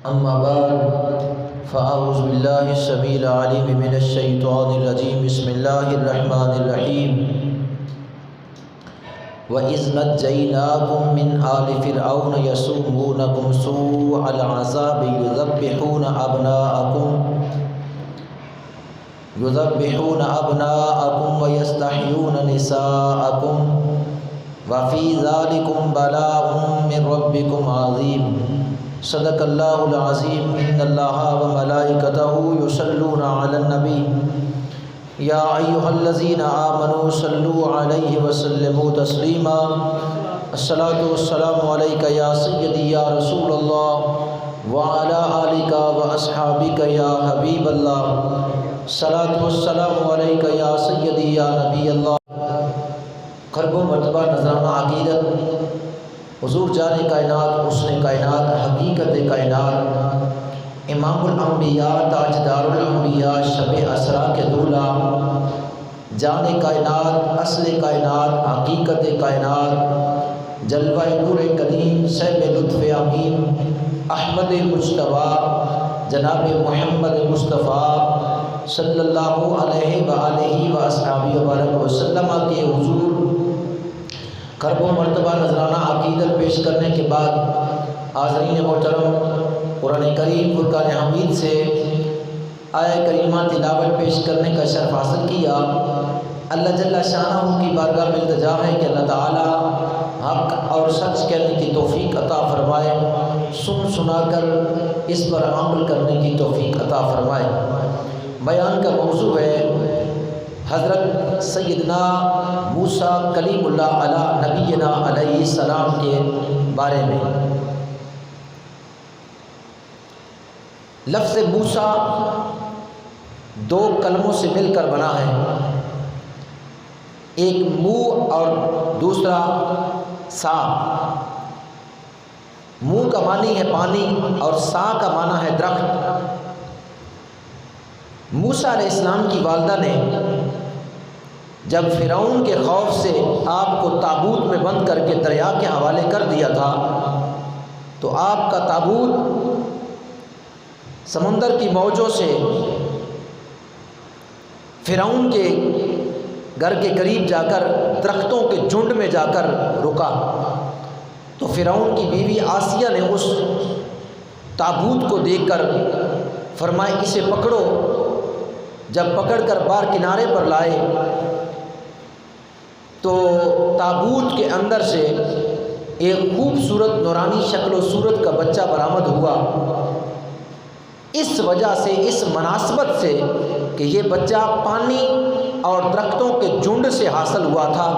أما بعد فأعوذ بالله السميع العليم من الشيطان الرجيم بسم الله الرحمن الرحيم وَإِذْ نَجَّيْنَاكُمْ مِنْ آلِ فِرْعَوْنَ يَسُومُونَكُمْ سُوءَ الْعَذَابِ يُذَبِّحُونَ أَبْنَاءَكُمْ وَيَسْتَحْيُونَ نِسَاءَكُمْ وَفِي ذَلِكُمْ بَلَاءٌ مِّن رَّبِّكُمْ عَظِيمٌ صدق اللہ العظیم ان اللہ وملائکتہ یصلون علی النبی یا ایھا الذین آمنوا صلوا علیہ وسلموا تسلیما الصلاۃ والسلام علیک یا سیدی یا رسول اللہ وعلی آلک واصحابک یا حبیب اللہ الصلاۃ والسلام علیک یا سیدی یا نبی اللہ۔ قرب و مرتبہ نذرانہ عقیدت حضور جان کائنات حسن کائنات حقیقت کائنات امام الانبیاء تاجدار الانبیاء شب اسرا کے دولہ جان کائنات اصل کائنات حقیقت کائنات جلوہ نور قدیم صاحب لطف امین احمد مجتبیٰ جناب محمد مصطفیٰ صلی اللہ علیہ وآلہ وصحبہ وبارک وسلم کے حضور قرب و مرتبہ نذرانہ عقیدت پیش کرنے کے بعد حاضرین محترم قرآن کریم فرقان حمید سے آیہ کریمہ تلاوت پیش کرنے کا شرف حاصل کیا۔ اللہ جل شانہ کی بارگاہ میں التجا ہے کہ اللہ تعالی حق اور سچ کہنے کی توفیق عطا فرمائے، سنا کر اس پر عمل کرنے کی توفیق عطا فرمائے۔ بیان کا موضوع ہے حضرت سیدنا موسیٰ کلیم اللہ علی نبینا علیہ السلام کے بارے میں۔ لفظ موسیٰ دو کلموں سے مل کر بنا ہے، ایک منہ اور دوسرا سا۔ منہ کا معنی ہے پانی اور سا کا معنی ہے درخت۔ موسیٰ علیہ السلام کی والدہ نے جب فرعون کے خوف سے آپ کو تابوت میں بند کر کے دریا کے حوالے کر دیا تھا تو آپ کا تابوت سمندر کی موجوں سے فرعون کے گھر کے قریب جا کر درختوں کے جھنڈ میں جا کر رکا تو فرعون کی بیوی آسیہ نے اس تابوت کو دیکھ کر فرمایا اسے پکڑو۔ جب پکڑ کر باہر کنارے پر لائے تو تابوت کے اندر سے ایک خوبصورت نورانی شکل و صورت کا بچہ برآمد ہوا۔ اس وجہ سے اس مناسبت سے کہ یہ بچہ پانی اور درختوں کے جھنڈ سے حاصل ہوا تھا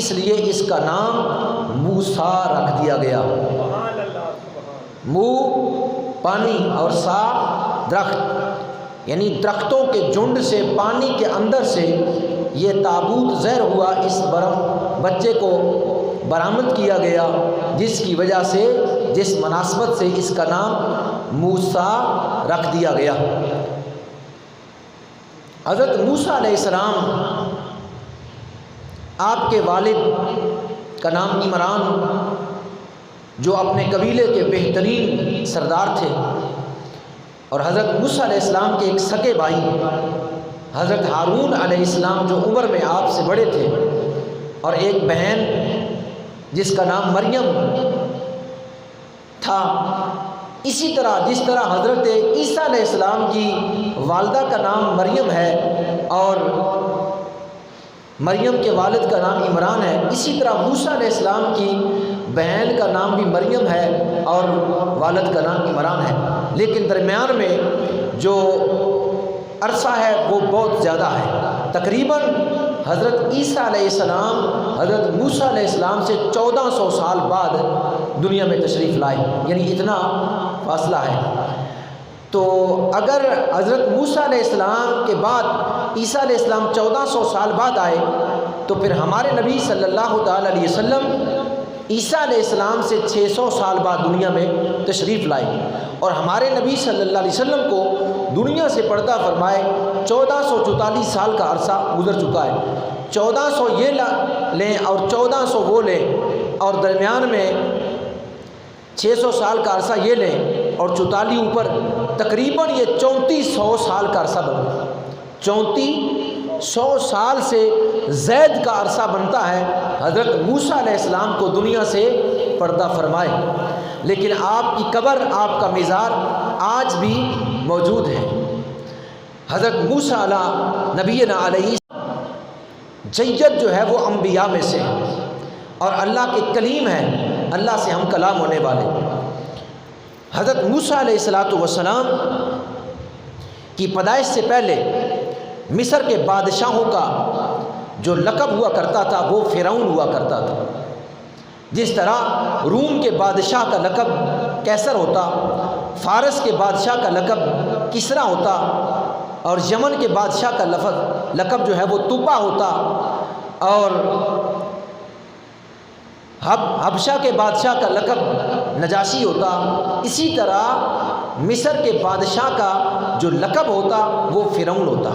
اس لیے اس کا نام موسیٰ رکھ دیا گیا۔ منہ پانی اور سا درخت، یعنی درختوں کے جھنڈ سے پانی کے اندر سے یہ تابوت ظاہر ہوا، اس بچے کو برآمد کیا گیا جس کی وجہ سے جس مناسبت سے اس کا نام موسیٰ رکھ دیا گیا۔ حضرت موسیٰ علیہ السلام آپ کے والد کا نام عمران جو اپنے قبیلے کے بہترین سردار تھے، اور حضرت موسیٰ علیہ السلام کے ایک سگے بھائی حضرت ہارون علیہ السلام جو عمر میں آپ سے بڑے تھے، اور ایک بہن جس کا نام مریم تھا۔ اسی طرح جس طرح حضرت عیسیٰ علیہ السلام کی والدہ کا نام مریم ہے اور مریم کے والد کا نام عمران ہے، اسی طرح موسیٰ علیہ السلام کی بہن کا نام بھی مریم ہے اور والد کا نام عمران ہے، لیکن درمیان میں جو عرصہ ہے وہ بہت زیادہ ہے۔ تقریباً حضرت عیسیٰ علیہ السلام حضرت موسیٰ علیہ السلام سے 1400 سال بعد دنیا میں تشریف لائے، یعنی اتنا فاصلہ ہے۔ تو اگر حضرت موسیٰ علیہ السلام کے بعد عیسیٰ علیہ السلام 1400 سال بعد آئے تو پھر ہمارے نبی صلی اللہ تعالیٰ علیہ وسلم عیسیٰ علیہ السلام سے 600 سال بعد دنیا میں تشریف لائے، اور ہمارے نبی صلی اللہ علیہ وسلم کو دنیا سے پردہ فرمائے 1444 سال کا عرصہ گزر چکا ہے۔ 1400 یہ لیں اور 1400 وہ لیں، اور درمیان میں 600 سال کا عرصہ یہ لیں، اور 44 اوپر، تقریباً یہ 3400 سال کا عرصہ بنتا ہے۔ 3400 سال سے زائد کا عرصہ بنتا ہے حضرت موسیٰ علیہ السلام کو دنیا سے پردہ فرمائے، لیکن آپ کی قبر، آپ کا مزار آج بھی موجود ہے۔ حضرت موسیٰ علیہ نبینا علیہ جید جو ہے وہ انبیاء میں سے اور اللہ کے کلیم ہیں، اللہ سے ہم کلام ہونے والے۔ حضرت موسیٰ علیہ السلام کی پیدائش سے پہلے مصر کے بادشاہوں کا جو لقب ہوا کرتا تھا وہ فرعون ہوا کرتا تھا۔ جس طرح روم کے بادشاہ کا لقب کیسر ہوتا، فارس کے بادشاہ کا لقب کسرا ہوتا، اور یمن کے بادشاہ کا لقب جو ہے وہ طبع ہوتا، اور حبشہ کے بادشاہ کا لقب نجاشی ہوتا، اسی طرح مصر کے بادشاہ کا جو لقب ہوتا وہ فرعون ہوتا۔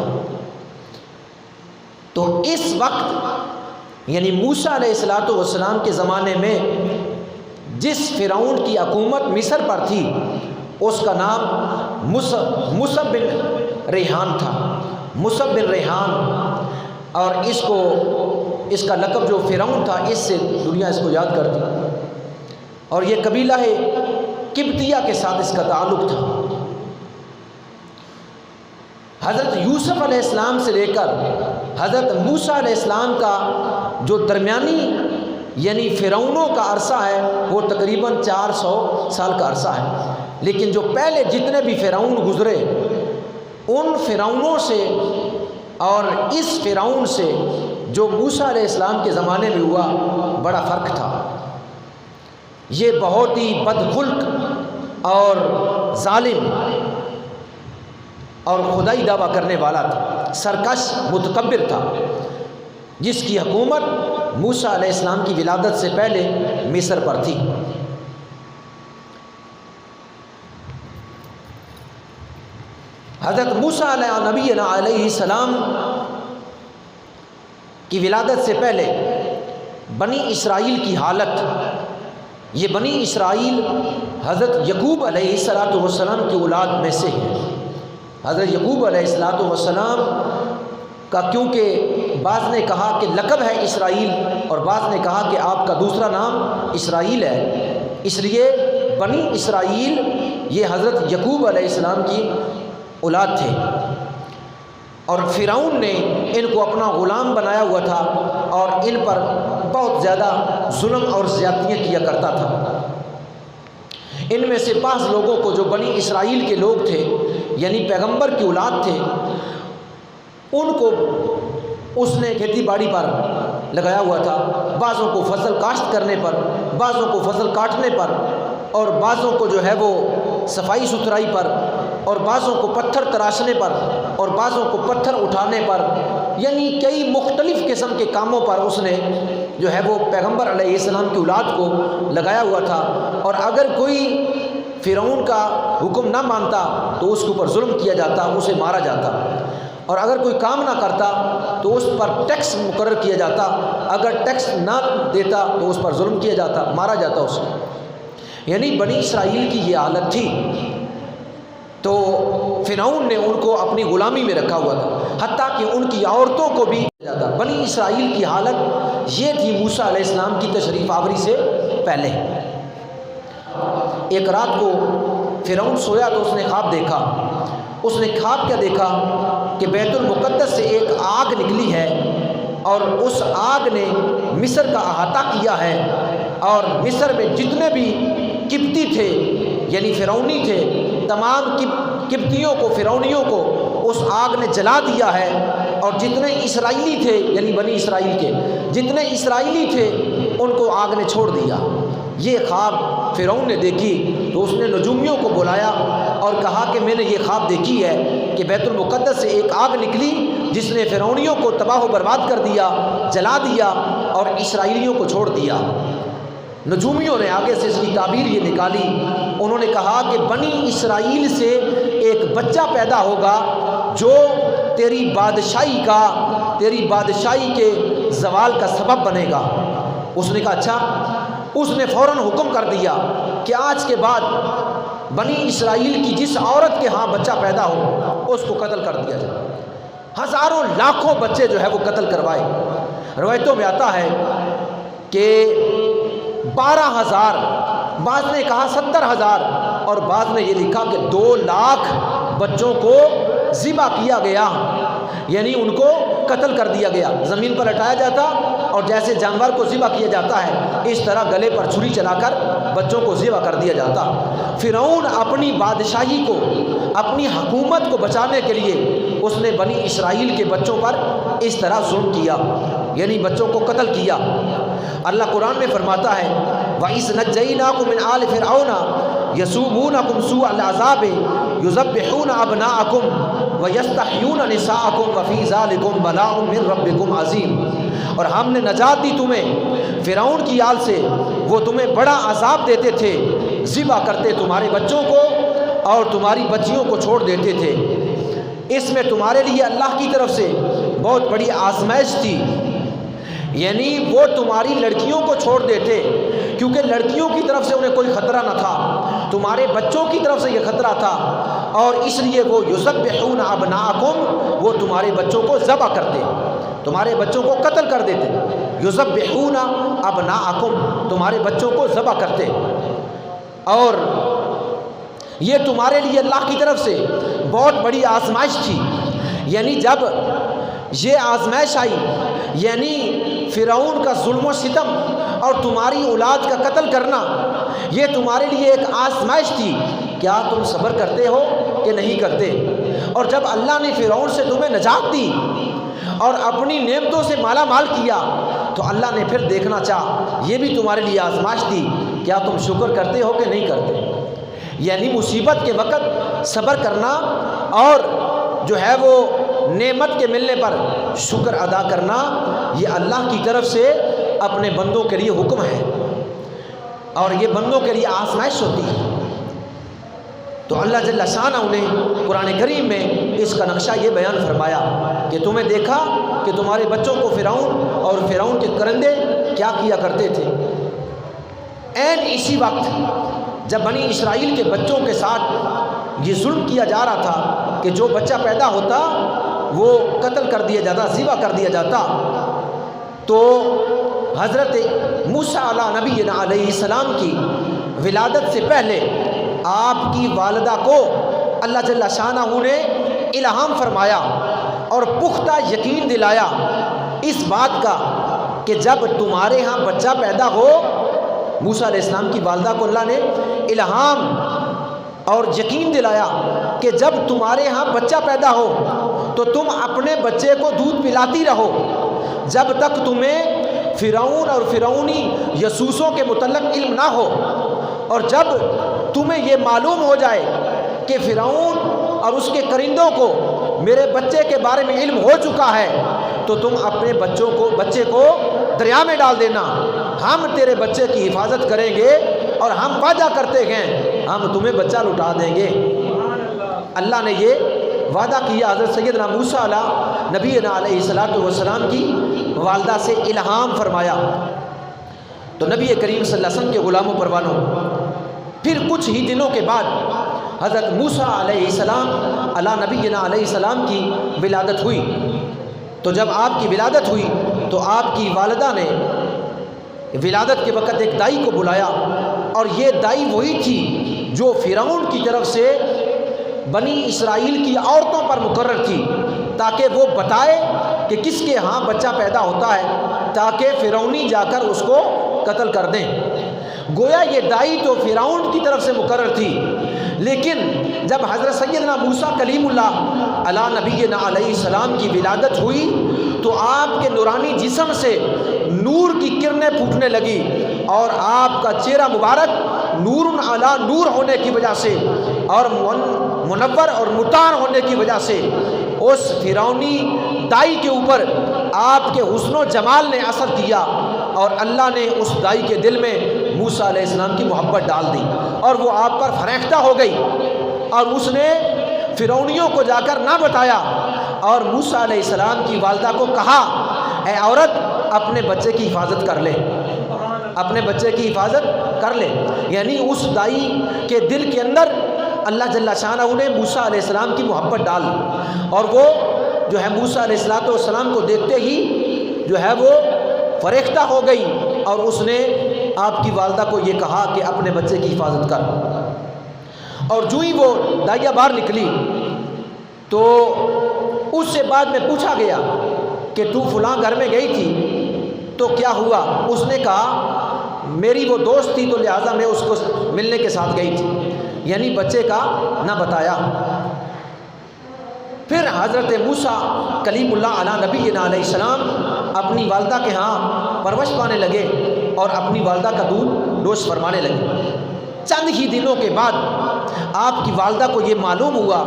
تو اس وقت یعنی موسیٰ علیہ السلام کے زمانے میں جس فرعون کی حکومت مصر پر تھی اس کا نام مصعب بن ریحان تھا، مصعب بن ریحان، اور اس کا لقب جو فرعون تھا اس سے دنیا اس کو یاد کرتی، اور یہ قبیلہ قبطیہ کے ساتھ اس کا تعلق تھا۔ حضرت یوسف علیہ السلام سے لے کر حضرت موسیٰ علیہ السلام کا جو درمیانی یعنی فرعونوں کا عرصہ ہے وہ تقریباً 400 سال کا عرصہ ہے، لیکن جو پہلے جتنے بھی فرعون گزرے ان فرعونوں سے اور اس فرعون سے جو موسیٰ علیہ السلام کے زمانے میں ہوا بڑا فرق تھا۔ یہ بہت ہی بدخلق اور ظالم اور خدائی دعویٰ کرنے والا تھا، سرکش متکبر تھا، جس کی حکومت موسیٰ علیہ السلام کی ولادت سے پہلے مصر پر تھی۔ حضرت موسیٰ نبینا علیہ السلام کی ولادت سے پہلے بنی اسرائیل کی حالت، یہ بنی اسرائیل حضرت یعقوب علیہ السلام کی اولاد میں سے ہے۔ حضرت یعقوب علیہ السلام کا کیونکہ بعض نے کہا کہ لقب ہے اسرائیل اور بعض نے کہا کہ آپ کا دوسرا نام اسرائیل ہے، اس لیے بنی اسرائیل یہ حضرت یعقوب علیہ السلام کی اولاد تھے، اور فرعون نے ان کو اپنا غلام بنایا ہوا تھا اور ان پر بہت زیادہ ظلم اور زیادتیاں کیا کرتا تھا۔ ان میں سے بعض لوگوں کو جو بنی اسرائیل کے لوگ تھے یعنی پیغمبر کی اولاد تھے ان کو اس نے کھیتی باڑی پر لگایا ہوا تھا، بعضوں کو فصل کاشت کرنے پر، بعضوں کو فصل کاٹنے پر، اور بعضوں کو جو ہے وہ صفائی ستھرائی پر، اور بعضوں کو پتھر تراشنے پر، اور بعضوں کو پتھر اٹھانے پر، یعنی کئی مختلف قسم کے کاموں پر اس نے جو ہے وہ پیغمبر علیہ السلام کی اولاد کو لگایا ہوا تھا۔ اور اگر کوئی فرعون کا حکم نہ مانتا تو اس کے اوپر ظلم کیا جاتا، اسے مارا جاتا، اور اگر کوئی کام نہ کرتا تو اس پر ٹیکس مقرر کیا جاتا، اگر ٹیکس نہ دیتا تو اس پر ظلم کیا جاتا، مارا جاتا اسے۔ یعنی بنی اسرائیل کی یہ حالت تھی، تو فرعون نے ان کو اپنی غلامی میں رکھا ہوا تھا، حتیٰ کہ ان کی عورتوں کو بھی جاتا۔ بنی اسرائیل کی حالت یہ تھی موسیٰ علیہ السلام کی تشریف آوری سے پہلے۔ ایک رات کو فرعون سویا تو اس نے خواب دیکھا۔ اس نے خواب کیا دیکھا کہ بیت المقدس سے ایک آگ نکلی ہے اور اس آگ نے مصر کا احاطہ کیا ہے، اور مصر میں جتنے بھی قبطی تھے یعنی فرعونی تھے تمام قبطیوں کو، فرعونیوں کو اس آگ نے جلا دیا ہے، اور جتنے اسرائیلی تھے یعنی بنی اسرائیل کے جتنے اسرائیلی تھے ان کو آگ نے چھوڑ دیا۔ یہ خواب فرعون نے دیکھی تو اس نے نجومیوں کو بلایا اور کہا کہ میں نے یہ خواب دیکھی ہے کہ بیت المقدس سے ایک آگ نکلی جس نے فرعونیوں کو تباہ و برباد کر دیا، جلا دیا اور اسرائیلیوں کو چھوڑ دیا۔ نجومیوں نے آگے سے اس کی تعبیر یہ نکالی، انہوں نے کہا کہ بنی اسرائیل سے ایک بچہ پیدا ہوگا جو تیری بادشاہی کے زوال کا سبب بنے گا۔ اس نے کہا اچھا۔ اس نے فوراً حکم کر دیا کہ آج کے بعد بنی اسرائیل کی جس عورت کے ہاں بچہ پیدا ہو اس کو قتل کر دیا جائے۔ ہزاروں لاکھوں بچے جو ہے وہ قتل کروائے۔ روایتوں میں آتا ہے کہ 12,000، بعض نے کہا 70,000، اور بعض نے یہ لکھا کہ 2 لاکھ بچوں کو ذبح کیا گیا، یعنی ان کو قتل کر دیا گیا۔ زمین پر لٹایا جاتا اور جیسے جانور کو ذبح کیا جاتا ہے اس طرح گلے پر چھری چلا کر بچوں کو ذبح کر دیا جاتا۔ فرعون اپنی بادشاہی کو، اپنی حکومت کو بچانے کے لیے اس نے بنی اسرائیل کے بچوں پر اس طرح ظلم کیا، یعنی بچوں کو قتل کیا۔ اللہ قرآن میں فرماتا ہے وَإِذْ نَجَّيْنَاكُم مِّنْ آلِ فِرْعَوْنَ يَسُومُونَكُمْ سُوءَ الْعَذَابِ يُذَبِّحُونَ أَبْنَاءَكُمْ وَيَسْتَحْيُونَ نِسَاءَكُمْ وَفِي ذَلِكُمْ بَلَاءٌ مِّن رَّبِّكُمْ عَظِيمٌ۔ اور ہم نے نجات دی تمہیں فرعون کی آل سے، وہ تمہیں بڑا عذاب دیتے تھے، ذبح کرتے تمہارے بچوں کو اور تمہاری بچیوں کو چھوڑ دیتے تھے۔ اس میں تمہارے لیے اللہ کی طرف سے بہت بڑی آزمائش تھی، یعنی وہ تمہاری لڑکیوں کو چھوڑ دیتے کیونکہ لڑکیوں کی طرف سے انہیں کوئی خطرہ نہ تھا، تمہارے بچوں کی طرف سے یہ خطرہ تھا، اور اس لیے وہ یذبحون ابناءکم، وہ تمہارے بچوں کو ذبح کرتے، تمہارے بچوں کو قتل کر دیتے۔ یذبحون ابناءکم، تمہارے بچوں کو ذبح کرتے، اور یہ تمہارے لیے اللہ کی طرف سے بہت بڑی آزمائش تھی۔ یعنی جب یہ آزمائش آئی، یعنی فرعون کا ظلم و ستم اور تمہاری اولاد کا قتل کرنا، یہ تمہارے لیے ایک آزمائش تھی، کیا تم صبر کرتے ہو کہ نہیں کرتے؟ اور جب اللہ نے فرعون سے تمہیں نجات دی اور اپنی نعمتوں سے مالا مال کیا تو اللہ نے پھر دیکھنا چاہا یہ بھی تمہارے لیے آزمائش تھی، کیا تم شکر کرتے ہو کہ نہیں کرتے؟ یعنی مصیبت کے وقت صبر کرنا اور جو ہے وہ نعمت کے ملنے پر شکر ادا کرنا، یہ اللہ کی طرف سے اپنے بندوں کے لیے حکم ہے اور یہ بندوں کے لیے آزمائش ہوتی ہے۔ تو اللہ جل شانہ نے قرآن کریم میں اس کا نقشہ یہ بیان فرمایا کہ تمہیں دیکھا کہ تمہارے بچوں کو فرعون اور فرعون کے کرندے کیا کیا کرتے تھے۔ عین اسی وقت جب بنی اسرائیل کے بچوں کے ساتھ یہ ظلم کیا جا رہا تھا کہ جو بچہ پیدا ہوتا وہ قتل کر دیا جاتا، ذبح کر دیا جاتا، تو حضرت موسیٰ علیہ نبی علیہ السلام کی ولادت سے پہلے آپ کی والدہ کو اللہ جل شانہ نے الہام فرمایا اور پختہ یقین دلایا اس بات کا کہ جب تمہارے ہاں بچہ پیدا ہو، موسیٰ علیہ السلام کی والدہ کو اللہ نے الہام اور یقین دلایا کہ جب تمہارے ہاں بچہ پیدا ہو تو تم اپنے بچے کو دودھ پلاتی رہو جب تک تمہیں فرعون اور فرعونی جاسوسوں کے متعلق علم نہ ہو، اور جب تمہیں یہ معلوم ہو جائے کہ فرعون اور اس کے کرندوں کو میرے بچے کے بارے میں علم ہو چکا ہے تو تم اپنے بچے کو دریا میں ڈال دینا، ہم تیرے بچے کی حفاظت کریں گے اور ہم وعدہ کرتے ہیں ہم تمہیں بچہ لوٹا دیں گے۔ اللہ نے یہ وعدہ کیا حضرت سیدنا موسیٰ علیہ نبی علیہ السلام کی والدہ سے الہام فرمایا۔ تو نبی کریم صلی اللہ علیہ وسلم کے غلاموں پروانوں، پھر کچھ ہی دنوں کے بعد حضرت موسیٰ علیہ السلام علی نبینا علیہ السلام کی ولادت ہوئی۔ تو جب آپ کی ولادت ہوئی تو آپ کی والدہ نے ولادت کے وقت ایک دائی کو بلایا، اور یہ دائی وہی تھی جو فرعون کی طرف سے بنی اسرائیل کی عورتوں پر مقرر تھی تاکہ وہ بتائے کہ کس کے ہاں بچہ پیدا ہوتا ہے تاکہ فرعونی جا کر اس کو قتل کر دیں۔ گویا یہ دائی تو فرعون کی طرف سے مقرر تھی، لیکن جب حضرت سیدنا موسیٰ کلیم اللہ علی نبینا علیہ السلام کی ولادت ہوئی تو آپ کے نورانی جسم سے نور کی کرنیں پھوٹنے لگی، اور آپ کا چہرہ مبارک نور علی نور ہونے کی وجہ سے اور منور اور مطہر ہونے کی وجہ سے اس فرعونی دائی کے اوپر آپ کے حسن و جمال نے اثر کیا، اور اللہ نے اس دائی کے دل میں موسیٰ علیہ السلام کی محبت ڈال دی اور وہ آپ پر فریختہ ہو گئی، اور اس نے فرعونیوں کو جا کر نہ بتایا اور موسیٰ علیہ السلام کی والدہ کو کہا اے عورت اپنے بچے کی حفاظت کر لے، اپنے بچے کی حفاظت کر لے۔ یعنی اس دائی کے دل کے اندر اللہ جل شانہ نے موسیٰ علیہ السلام کی محبت ڈال دی، اور وہ جو ہے موسیٰ علیہ السلام کو دیکھتے ہی جو ہے وہ فریختہ ہو گئی، اور اس نے آپ کی والدہ کو یہ کہا کہ اپنے بچے کی حفاظت کر۔ اور جو ہی وہ دائیا باہر نکلی تو اس سے بعد میں پوچھا گیا کہ تو فلاں گھر میں گئی تھی تو کیا ہوا؟ اس نے کہا میری وہ دوست تھی تو لہٰذا میں اس کو ملنے کے ساتھ گئی تھی، یعنی بچے کا نہ بتایا۔ پھر حضرت موسیٰ کلیم اللہ علیہ نبینا علیہ السلام اپنی والدہ کے ہاں پرورش پانے لگے اور اپنی والدہ کا دودھ نوش فرمانے لگے۔ چند ہی دنوں کے بعد آپ کی والدہ کو یہ معلوم ہوا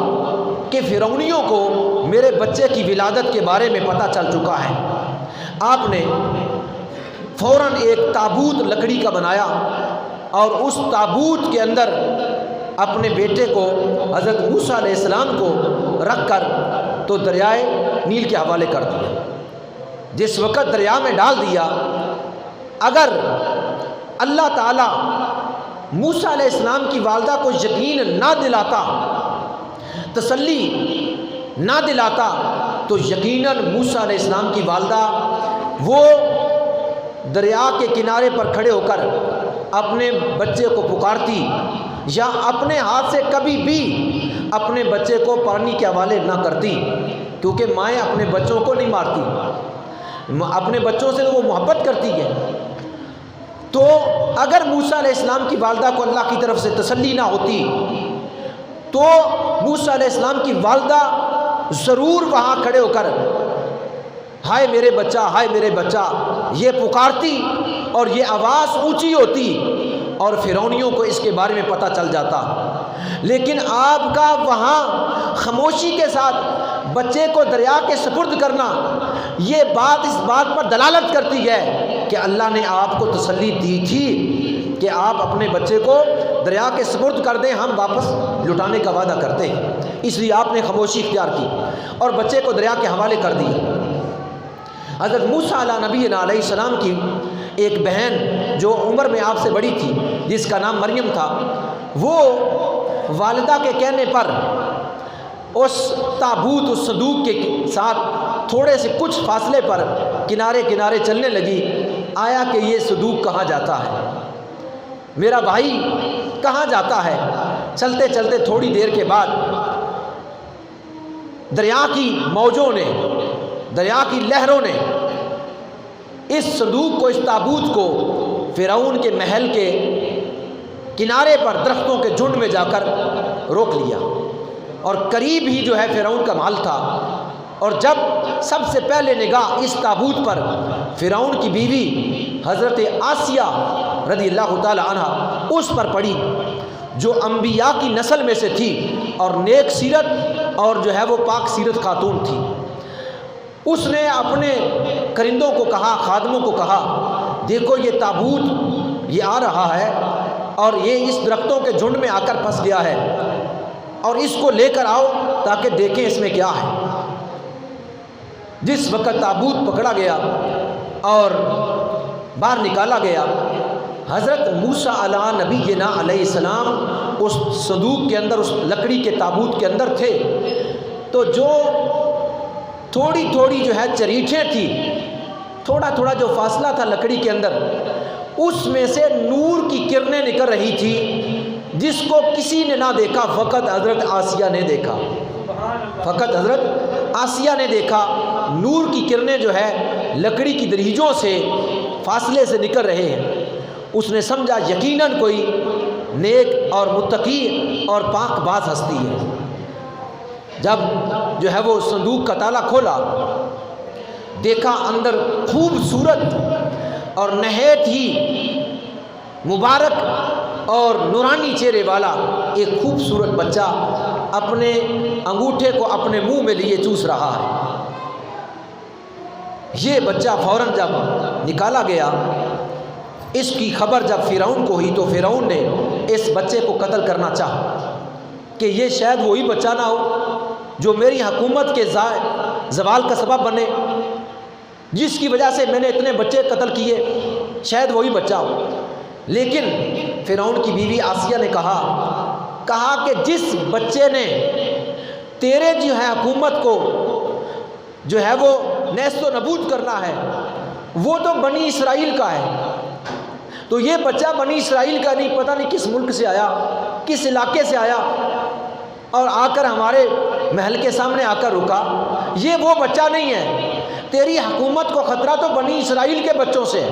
کہ فرعونیوں کو میرے بچے کی ولادت کے بارے میں پتہ چل چکا ہے۔ آپ نے فوراً ایک تابوت لکڑی کا بنایا اور اس تابوت کے اندر اپنے بیٹے کو حضرت موسیٰ علیہ السلام کو رکھ کر تو دریائے نیل کے حوالے کر دیا۔ جس وقت دریا میں ڈال دیا، اگر اللہ تعالیٰ موسیٰ علیہ السلام کی والدہ کو یقین نہ دلاتا، تسلی نہ دلاتا، تو یقیناً موسیٰ علیہ السلام کی والدہ وہ دریا کے کنارے پر کھڑے ہو کر اپنے بچے کو پکارتی، یا اپنے ہاتھ سے کبھی بھی اپنے بچے کو پانی کے حوالے نہ کرتی، کیونکہ مائیں اپنے بچوں کو نہیں مارتی، اپنے بچوں سے وہ محبت کرتی ہے۔ تو اگر موسیٰ علیہ السلام کی والدہ کو اللہ کی طرف سے تسلی نہ ہوتی تو موسیٰ علیہ السلام کی والدہ ضرور وہاں کھڑے ہو کر ہائے میرے بچہ، ہائے میرے بچہ یہ پکارتی، اور یہ آواز اونچی ہوتی اور فرعونیوں کو اس کے بارے میں پتہ چل جاتا۔ لیکن آپ کا وہاں خاموشی کے ساتھ بچے کو دریا کے سپرد کرنا، یہ بات اس بات پر دلالت کرتی ہے کہ اللہ نے آپ کو تسلی دی تھی کہ آپ اپنے بچے کو دریا کے سپرد کر دیں، ہم واپس لٹانے کا وعدہ کرتے ہیں۔ اس لیے آپ نے خاموشی اختیار کی اور بچے کو دریا کے حوالے کر دیا۔ حضرت موسیٰ علیہ نبینا علیہ السلام کی ایک بہن جو عمر میں آپ سے بڑی تھی، جس کا نام مریم تھا، وہ والدہ کے کہنے پر اس تابوت، اس صندوق کے ساتھ تھوڑے سے کچھ فاصلے پر کنارے کنارے چلنے لگی۔ آیا کہ یہ صندوق کہاں جاتا ہے، میرا بھائی کہاں جاتا ہے؟ چلتے چلتے تھوڑی دیر کے بعد دریا کی موجوں نے، دریا کی لہروں نے اس صندوق کو، اس تابوت کو فرعون کے محل کے کنارے پر درختوں کے جھنڈ میں جا کر روک لیا، اور قریب ہی جو ہے فرعون کا محل تھا۔ اور جب سب سے پہلے نگاہ اس تابوت پر فرعون کی بیوی حضرت آسیہ رضی اللہ تعالی عنہ اس پر پڑی، جو انبیاء کی نسل میں سے تھی اور نیک سیرت اور جو ہے وہ پاک سیرت خاتون تھی، اس نے اپنے کرندوں کو کہا، خادموں کو کہا، دیکھو یہ تابوت یہ آ رہا ہے اور یہ اس درختوں کے جھنڈ میں آ کر پھنس گیا ہے، اور اس کو لے کر آؤ تاکہ دیکھیں اس میں کیا ہے۔ جس وقت تابوت پکڑا گیا اور باہر نکالا گیا، حضرت موسیٰ علیہ نبینا علیہ السلام اس صندوق کے اندر، اس لکڑی کے تابوت کے اندر تھے، تو جو تھوڑی تھوڑی جو ہے چریٹیں تھی، تھوڑا تھوڑا جو فاصلہ تھا لکڑی کے اندر، اس میں سے نور کی کرنیں نکل رہی تھی، جس کو کسی نے نہ دیکھا، فقط حضرت آسیہ نے دیکھا، فقط حضرت آسیہ نے دیکھا۔ نور کی کرنیں جو ہے لکڑی کی دریجوں سے فاصلے سے نکل رہے ہیں۔ اس نے سمجھا یقیناً کوئی نیک اور متقی اور پاک باز ہستی ہے۔ جب جو ہے وہ صندوق کا تالا کھولا، دیکھا اندر خوبصورت اور نہایت ہی مبارک اور نورانی چہرے والا ایک خوبصورت بچہ اپنے انگوٹھے کو اپنے منہ میں لیے چوس رہا ہے۔ یہ بچہ فوراً جب نکالا گیا، اس کی خبر جب فرعون کو ہوئی تو فرعون نے اس بچے کو قتل کرنا چاہا کہ یہ شاید وہی بچہ نہ ہو جو میری حکومت کے زوال کا سبب بنے، جس کی وجہ سے میں نے اتنے بچے قتل کیے۔ شاید وہی بچہ ہو۔ لیکن فرعون کی بیوی آسیہ نے کہا کہ جس بچے نے تیرے جو ہے حکومت کو جو ہے وہ نیست و نبود کرنا ہے وہ تو بنی اسرائیل کا ہے، تو یہ بچہ بنی اسرائیل کا نہیں، پتہ نہیں کس ملک سے آیا، کس علاقے سے آیا اور آ کر ہمارے محل کے سامنے آ کر رکا، یہ وہ بچہ نہیں ہے۔ تیری حکومت کو خطرہ تو بنی اسرائیل کے بچوں سے ہے،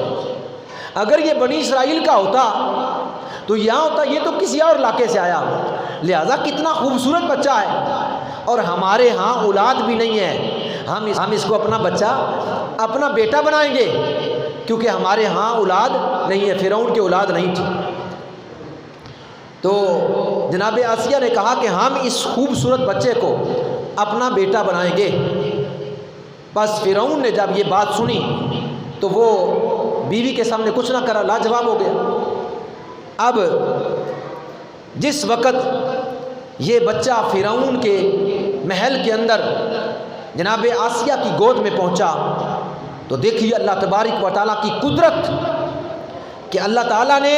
اگر یہ بنی اسرائیل کا ہوتا تو یہاں ہوتا، یہ تو کسی اور علاقے سے آیا، لہذا کتنا خوبصورت بچہ ہے اور ہمارے ہاں اولاد بھی نہیں ہے، ہم اس کو اپنا بچہ اپنا بیٹا بنائیں گے کیونکہ ہمارے ہاں اولاد نہیں ہے، فرعون کی اولاد نہیں تھی۔ تو جناب آسیہ نے کہا کہ ہم اس خوبصورت بچے کو اپنا بیٹا بنائیں گے۔ بس فرعون نے جب یہ بات سنی تو وہ بیوی کے سامنے کچھ نہ کرا، لاجواب ہو گیا۔ اب جس وقت یہ بچہ فرعون کے محل کے اندر جناب آسیہ کی گود میں پہنچا تو دیکھیے اللہ تبارک و تعالیٰ کی قدرت کہ اللہ تعالیٰ نے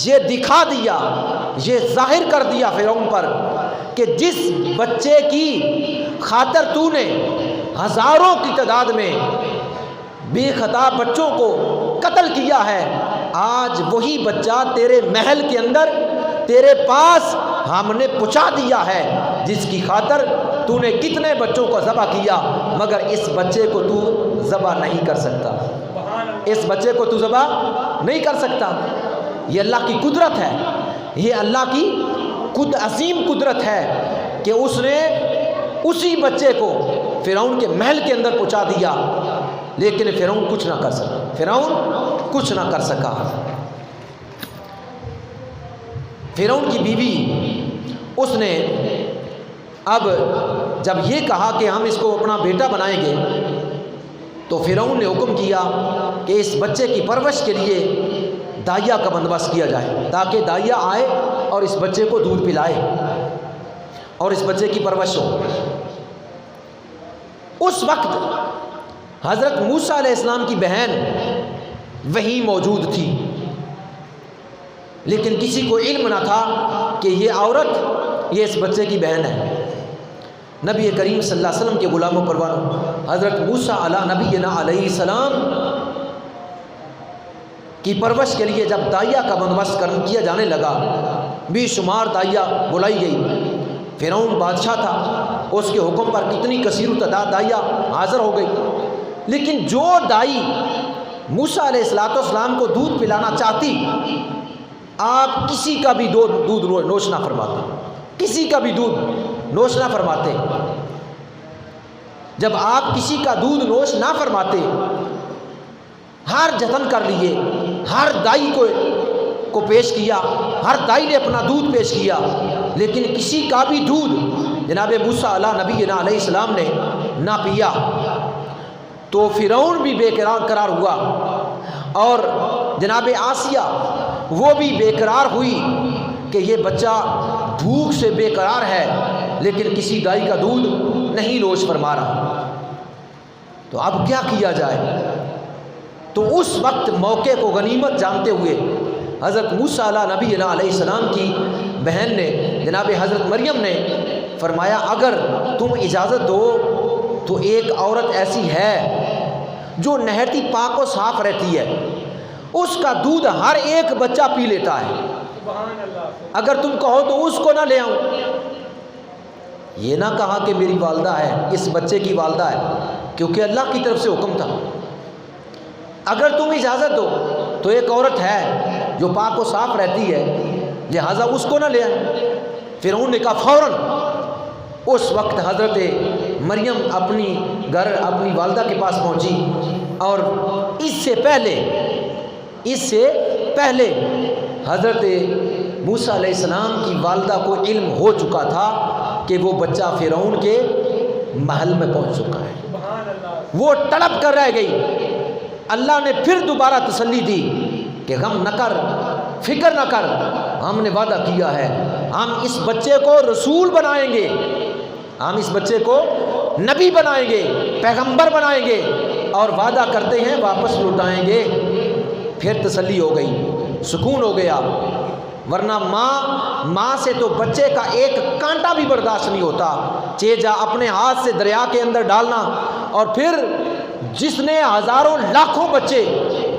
یہ دکھا دیا، یہ ظاہر کر دیا فرعون پر کہ جس بچے کی خاطر تو نے ہزاروں کی تعداد میں بے خطا بچوں کو قتل کیا ہے، آج وہی بچہ تیرے محل کے اندر تیرے پاس ہم نے پہنچا دیا ہے، جس کی خاطر تو نے کتنے بچوں کو ذبح کیا مگر اس بچے کو تو ذبح نہیں کر سکتا، اس بچے کو تو ذبح نہیں کر سکتا۔ یہ اللہ کی قدرت ہے، یہ اللہ کی عظیم قدرت ہے کہ اس نے اسی بچے کو فرعون کے محل کے اندر پہنچا دیا، لیکن فرعون کچھ نہ کر سکا، فرعون کچھ نہ کر سکا۔ فرعون کی بیوی اس نے اب جب یہ کہا کہ ہم اس کو اپنا بیٹا بنائیں گے تو فرعون نے حکم کیا کہ اس بچے کی پرورش کے لیے دائیا کا بندوبست کیا جائے تاکہ دائیا آئے اور اس بچے کو دودھ پلائے اور اس بچے کی پرورش ہو۔ اس وقت حضرت موسیٰ علیہ السلام کی بہن وہیں موجود تھی، لیکن کسی کو علم نہ تھا کہ یہ عورت یہ اس بچے کی بہن ہے۔ نبی کریم صلی اللہ علیہ وسلم کے غلام و پروانوں حضرت موسیٰ نبینا علیہ السلام کی پرورش کے لیے جب دائیا کا بندوبست کیا جانے لگا، بے شمار دائیا بلائی گئی۔ فرعون بادشاہ تھا، اس کے حکم پر کتنی کثیر و تعداد دائیا حاضر ہو گئی، لیکن جو دائی موسیٰ علیہ السلام کو دودھ پلانا چاہتی، آپ کسی کا بھی دودھ نوش نہ فرماتے، کسی کا بھی دودھ نوش نہ فرماتے۔ جب آپ کسی کا دودھ نوش نہ فرماتے، ہر جتن کر لیے، ہر دائی کو پیش کیا، ہر دائی نے اپنا دودھ پیش کیا، لیکن کسی کا بھی دودھ جناب موسیٰ نبینا علیہ السلام نے نہ پیا، تو فرعون بھی بے قرار ہوا اور جناب آسیہ وہ بھی بے قرار ہوئی کہ یہ بچہ بھوک سے بے قرار ہے لیکن کسی دائی کا دودھ نہیں نوش فرما رہا، تو اب کیا کیا جائے؟ تو اس وقت موقع کو غنیمت جانتے ہوئے حضرت موسیٰ نبینا علیہ السلام کی بہن نے جناب حضرت مریم نے فرمایا اگر تم اجازت دو تو ایک عورت ایسی ہے جو نہایت پاک و صاف رہتی ہے، اس کا دودھ ہر ایک بچہ پی لیتا ہے، اگر تم کہو تو اس کو نہ لے آؤں۔ یہ نہ کہا کہ میری والدہ ہے، اس بچے کی والدہ ہے، کیونکہ اللہ کی طرف سے حکم تھا۔ اگر تم اجازت دو تو ایک عورت ہے جو پاک و صاف رہتی ہے، لہٰذا اس کو نہ لے آئے۔ فرعون نے کہا فوراً اس وقت حضرت مریم اپنی والدہ کے پاس پہنچی، اور اس سے پہلے حضرت موسیٰ علیہ السلام کی والدہ کو علم ہو چکا تھا کہ وہ بچہ فرعون کے محل میں پہنچ چکا ہے، وہ تڑپ کر رہ گئی۔ اللہ نے پھر دوبارہ تسلی دی کہ غم نہ کر، فکر نہ کر، ہم نے وعدہ کیا ہے ہم اس بچے کو رسول بنائیں گے، ہم اس بچے کو نبی بنائیں گے، پیغمبر بنائیں گے، اور وعدہ کرتے ہیں واپس لوٹائیں گے۔ پھر تسلی ہو گئی، سکون ہو گیا، ورنہ ماں سے تو بچے کا ایک کانٹا بھی برداشت نہیں ہوتا، چیجا اپنے ہاتھ سے دریا کے اندر ڈالنا، اور پھر جس نے ہزاروں لاکھوں بچے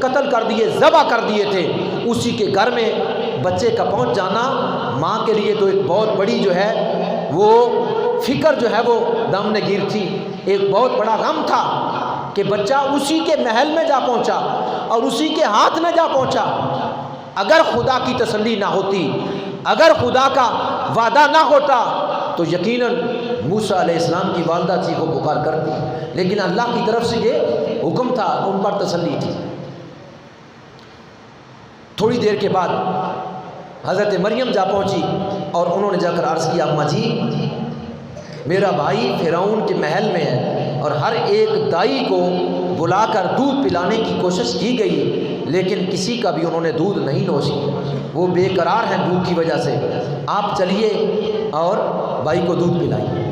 قتل کر دیے، ذبح کر دیے تھے، اسی کے گھر میں بچے کا پہنچ جانا ماں کے لیے تو ایک بہت بڑی جو ہے وہ فکر جو ہے وہ دامن گیر تھی، ایک بہت بڑا غم تھا کہ بچہ اسی کے محل میں جا پہنچا اور اسی کے ہاتھ میں جا پہنچا۔ اگر خدا کی تسلی نہ ہوتی، اگر خدا کا وعدہ نہ ہوتا تو یقیناً موسیٰ علیہ السلام کی والدہ چیخ و پکار کرتی، لیکن اللہ کی طرف سے یہ حکم تھا، ان پر تسلی تھی۔ تھوڑی دیر کے بعد حضرت مریم جا پہنچی اور انہوں نے جا کر عرض کیا، اماں جی میرا بھائی فرعون کے محل میں ہے اور ہر ایک دائی کو بلا کر دودھ پلانے کی کوشش کی گئی لیکن کسی کا بھی انہوں نے دودھ نہیں نوش کیا، وہ بے قرار ہیں بھوک کی وجہ سے، آپ چلیے اور بھائی کو دودھ پلائیے۔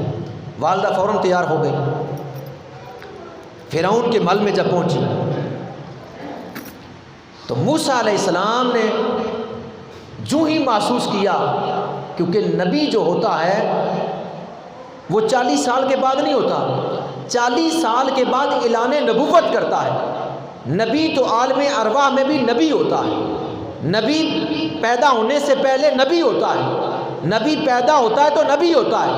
والدہ فوراً تیار ہو گئی، فرعون کے محل میں جب پہنچی تو موسیٰ علیہ السلام نے جو ہی محسوس کیا، کیونکہ نبی جو ہوتا ہے وہ 40 سال کے بعد نہیں ہوتا، 40 سال کے بعد اعلان نبوت کرتا ہے۔ نبی تو عالم ارواح میں بھی نبی ہوتا ہے، نبی پیدا ہونے سے پہلے نبی ہوتا ہے، نبی پیدا ہوتا ہے تو نبی ہوتا ہے،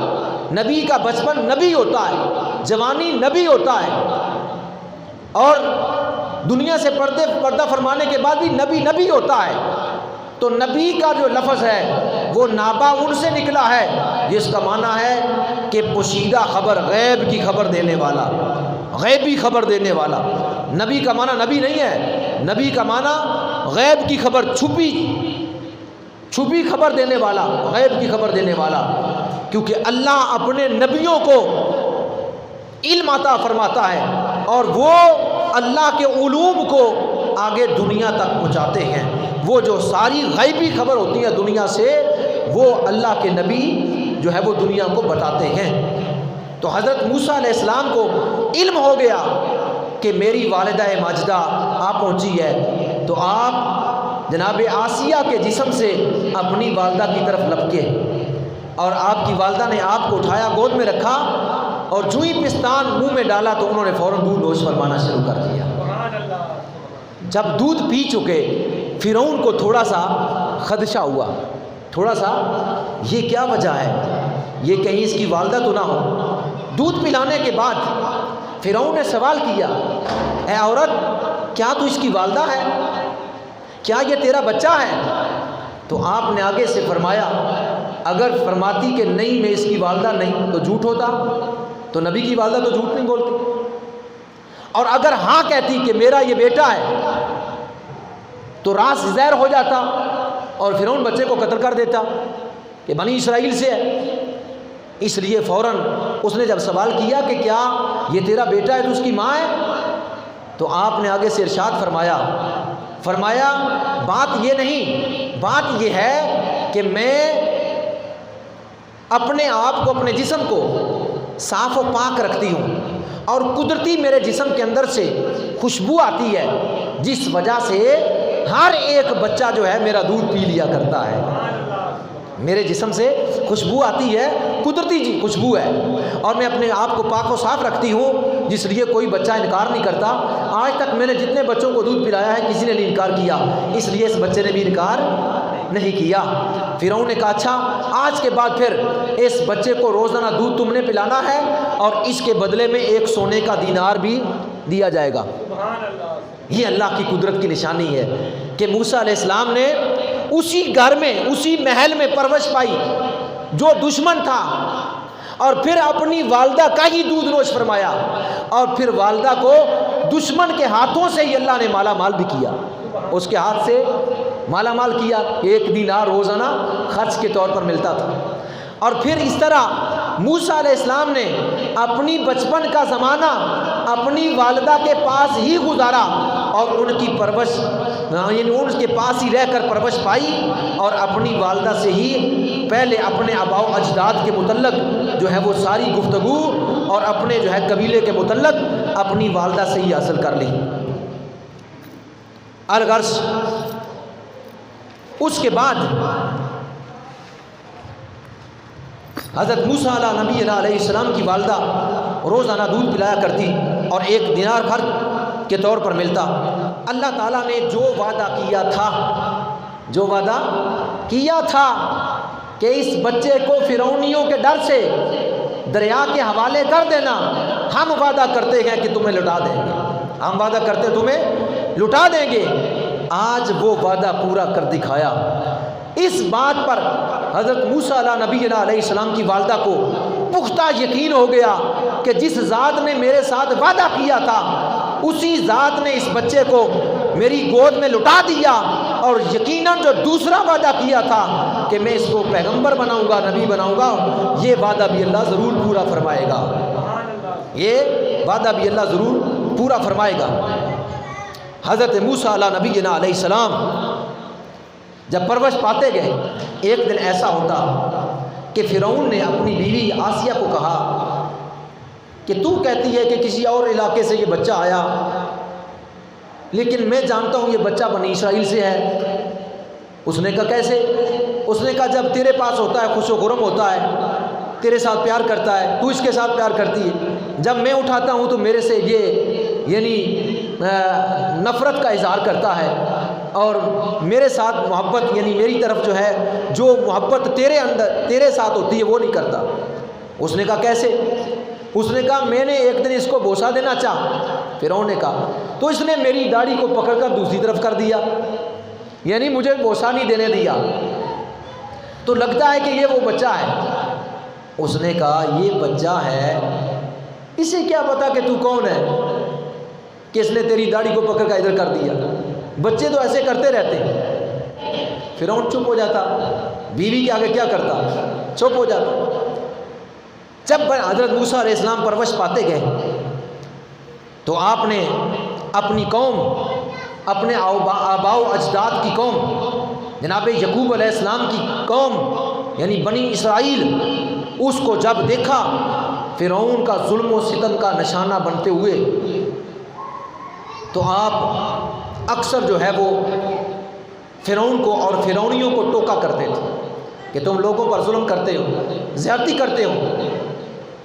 نبی کا بچپن نبی ہوتا ہے، جوانی نبی ہوتا ہے، اور دنیا سے پردہ فرمانے کے بعد بھی نبی ہوتا ہے۔ تو نبی کا جو لفظ ہے وہ نابا ان سے نکلا ہے جس کا معنی ہے کہ پوشیدہ خبر، غیب کی خبر دینے والا، غیبی خبر دینے والا۔ نبی کا معنی نبی نہیں ہے، نبی کا معنی غیب کی خبر، چھپی خبر دینے والا، غیب کی خبر دینے والا، کیونکہ اللہ اپنے نبیوں کو علم عطا فرماتا ہے اور وہ اللہ کے علوم کو آگے دنیا تک پہنچاتے ہیں۔ وہ جو ساری غیبی خبر ہوتی ہے دنیا سے، وہ اللہ کے نبی جو ہے وہ دنیا کو بتاتے ہیں۔ تو حضرت موسیٰ علیہ السلام کو علم ہو گیا کہ میری والدہ ماجدہ آ پہنچی ہے، تو آپ جناب آسیہ کے جسم سے اپنی والدہ کی طرف لپکے اور آپ کی والدہ نے آپ کو اٹھایا، گود میں رکھا، اور جو ہی پستان منہ میں ڈالا تو انہوں نے فوراً دودھ نوش فرمانا شروع کر دیا۔ جب دودھ پی چکے فرعون کو تھوڑا سا خدشہ ہوا، تھوڑا سا یہ کیا وجہ ہے، یہ کہیں اس کی والدہ تو نہ ہو۔ دودھ پلانے کے بعد فرعون نے سوال کیا، اے عورت کیا تو اس کی والدہ ہے، کیا یہ تیرا بچہ ہے؟ تو آپ نے آگے سے فرمایا، اگر فرماتی کہ نہیں میں اس کی والدہ نہیں تو جھوٹ ہوتا، تو نبی کی والدہ تو جھوٹ نہیں بولتی، اور اگر ہاں کہتی کہ میرا یہ بیٹا ہے تو راز ظاہر ہو جاتا اور فرعون بچے کو قتل کر دیتا کہ بنی اسرائیل سے ہے۔ اس لیے فوراً اس نے جب سوال کیا کہ کیا یہ تیرا بیٹا ہے تو اس کی ماں ہے، تو آپ نے آگے سے ارشاد فرمایا بات یہ نہیں، بات یہ ہے کہ میں اپنے آپ کو، اپنے جسم کو صاف و پاک رکھتی ہوں اور قدرتی میرے جسم کے اندر سے خوشبو آتی ہے جس وجہ سے ہر ایک بچہ جو ہے میرا دودھ پی لیا کرتا ہے۔ میرے جسم سے خوشبو آتی ہے، قدرتی خوشبو ہے، اور میں اپنے آپ کو پاک و صاف رکھتی ہوں، جس لیے کوئی بچہ انکار نہیں کرتا۔ آج تک میں نے جتنے بچوں کو دودھ پلایا ہے کسی نے نہیں انکار کیا، اس لیے اس بچے نے بھی انکار نہیں کیا۔ فرعون نے کہا اچھا آج کے بعد پھر اس بچے کو روزانہ دودھ تم نے پلانا ہے اور اس کے بدلے میں 1 سونے کا دینار بھی دیا جائے گا۔ یہ اللہ کی قدرت کی نشانی ہے کہ موسیٰ علیہ السلام نے اسی گھر میں، اسی محل میں پرورش پائی جو دشمن تھا، اور پھر اپنی والدہ کا ہی دودھ نوش فرمایا، اور پھر والدہ کو دشمن کے ہاتھوں سے ہی اللہ نے مالا مال بھی کیا، اس کے ہاتھ سے مالا مال کیا، 1 دینار روزانہ خرچ کے طور پر ملتا تھا۔ اور پھر اس طرح موسیٰ علیہ السلام نے اپنی بچپن کا زمانہ اپنی والدہ کے پاس ہی گزارا اور ان کی پرورش، یعنی ان کے پاس ہی رہ کر پرورش پائی، اور اپنی والدہ سے ہی پہلے اپنے آباء و اجداد کے متعلق جو ہے وہ ساری گفتگو اور اپنے جو ہے قبیلے کے متعلق اپنی والدہ سے ہی حاصل کر لی۔ الغرش۔ اس کے بعد حضرت موسیٰ علیہ نبی علیہ السلام کی والدہ روزانہ دودھ پلایا کرتی اور 1 دینار خرچ کے طور پر ملتا۔ اللہ تعالیٰ نے جو وعدہ کیا تھا کہ اس بچے کو فرعونیوں کے ڈر سے دریا کے حوالے کر دینا، ہم وعدہ کرتے ہیں کہ تمہیں لٹا دیں گے، ہم وعدہ کرتے تمہیں لٹا دیں گے۔ آج وہ وعدہ پورا کر دکھایا۔ اس بات پر حضرت موسیٰ علیہ نبی علیہ السلام کی والدہ کو پختہ یقین ہو گیا کہ جس ذات نے میرے ساتھ وعدہ کیا تھا اسی ذات نے اس بچے کو میری گود میں لٹا دیا، اور یقیناً جو دوسرا وعدہ کیا تھا کہ میں اس کو پیغمبر بناؤں گا، نبی بناؤں گا، یہ وعدہ بھی اللہ ضرور پورا فرمائے گا، یہ وعدہ بھی اللہ ضرور پورا فرمائے گا۔ حضرت موسیٰ علیہ نبی علیہ السلام جب پرورش پاتے گئے، ایک دن ایسا ہوتا کہ فرعون نے اپنی بیوی آسیہ کو کہا کہ تو کہتی ہے کہ کسی اور علاقے سے یہ بچہ آیا، لیکن میں جانتا ہوں یہ بچہ بنی اسرائیل سے ہے۔ اس نے کہا کیسے؟ اس نے کہا جب تیرے پاس ہوتا ہے خوش و خرم ہوتا ہے، تیرے ساتھ پیار کرتا ہے، تو اس کے ساتھ پیار کرتی ہے، جب میں اٹھاتا ہوں تو میرے سے یہ یعنی نفرت کا اظہار کرتا ہے، اور میرے ساتھ محبت یعنی میری طرف جو ہے جو محبت تیرے ساتھ ہوتی ہے وہ نہیں کرتا۔ اس نے کہا کیسے؟ اس نے کہا میں نے ایک دن اس کو بوسہ دینا چاہا، فرعون نے کہا، تو اس نے میری داڑھی کو پکڑ کر دوسری طرف کر دیا، یعنی مجھے بوسہ نہیں دینے دیا، تو لگتا ہے کہ یہ وہ بچہ ہے۔ اس نے کہا یہ بچہ ہے، اسے کیا پتا کہ تو کون ہے کہ اس نے تیری داڑھی کو پکڑ کر ادھر کر دیا، بچے تو ایسے کرتے رہتے ہیں۔ فرعون چپ ہو جاتا، بیوی کے آگے کیا کرتا، چپ ہو جاتا۔ جب حضرت موسیٰ علیہ السلام پرورش پاتے گئے تو آپ نے اپنی قوم، اپنے آباء و اجداد کی قوم، جناب یعقوب علیہ السلام کی قوم یعنی بنی اسرائیل، اس کو جب دیکھا فرعون کا ظلم و ستم کا نشانہ بنتے ہوئے، تو آپ اکثر جو ہے وہ فرعون کو اور فرعونیوں کو ٹوکا کرتے تھے کہ تم لوگوں پر ظلم کرتے ہو، زیادتی کرتے ہو۔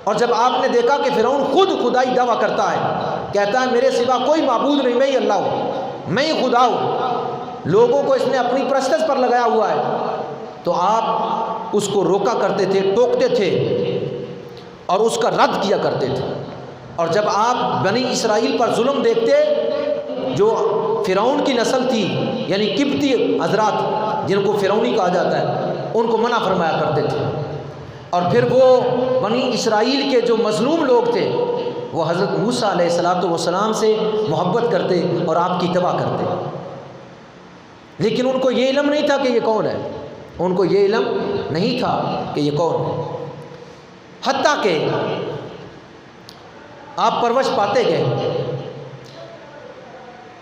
اور جب آپ نے دیکھا کہ فرعون خود خدائی دعویٰ کرتا ہے، کہتا ہے میرے سوا کوئی معبود نہیں، میں ہی اللہ ہوں، میں ہی خدا ہوں، لوگوں کو اس نے اپنی پرستش پر لگایا ہوا ہے، تو آپ اس کو روکا کرتے تھے، ٹوکتے تھے اور اس کا رد کیا کرتے تھے۔ اور جب آپ بنی اسرائیل پر ظلم دیکھتے، جو فرعون کی نسل تھی یعنی قبطی حضرات جن کو فرعونی کہا جاتا ہے، ان کو منع فرمایا کرتے تھے، اور پھر وہ بنی اسرائیل کے جو مظلوم لوگ تھے وہ حضرت موسیٰ علیہ السلام سے محبت کرتے اور آپ کی اتباع کرتے، لیکن ان کو یہ علم نہیں تھا کہ یہ کون ہے، ان کو یہ علم نہیں تھا کہ یہ کون ہے۔ حتیٰ کہ آپ پرورش پاتے گئے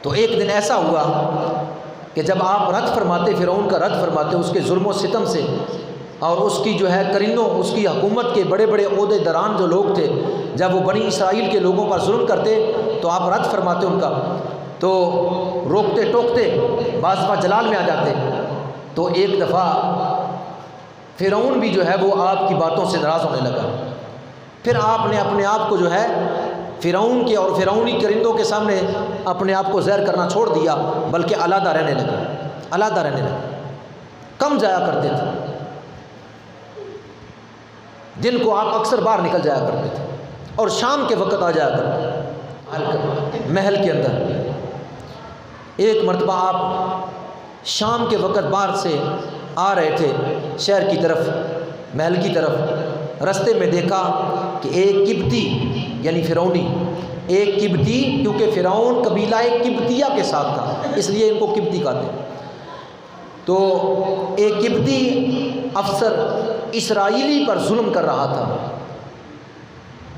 تو ایک دن ایسا ہوا کہ جب آپ رد فرماتے، فرعون کا رد فرماتے اس کے ظلم و ستم سے، اور اس کی جو ہے کرینوں، اس کی حکومت کے بڑے بڑے عہدے دران جو لوگ تھے، جب وہ بنی اسرائیل کے لوگوں پر ظلم کرتے تو آپ رد فرماتے ان کا، تو روکتے ٹوکتے، بعض دفعہ جلال میں آ جاتے۔ تو ایک دفعہ فرعون بھی جو ہے وہ آپ کی باتوں سے ناراض ہونے لگا، پھر آپ نے اپنے آپ کو جو ہے فرعون کے اور فرعونی کرندوں کے سامنے اپنے آپ کو زہر کرنا چھوڑ دیا، بلکہ علیحدہ رہنے لگے، کم جایا کرتے تھے، دن کو آپ اکثر باہر نکل جایا کرتے تھے اور شام کے وقت آ جایا کرتے محل کے اندر۔ ایک مرتبہ آپ شام کے وقت باہر سے آ رہے تھے شہر کی طرف، محل کی طرف، رستے میں دیکھا کہ ایک قبطی یعنی فرعونی، ایک قبطی، کیونکہ فرعون قبیلہ قبطیہ کے ساتھ تھا اس لیے ان کو قبطی کہتے ہیں، تو ایک قبطی افسر اسرائیلی پر ظلم کر رہا تھا،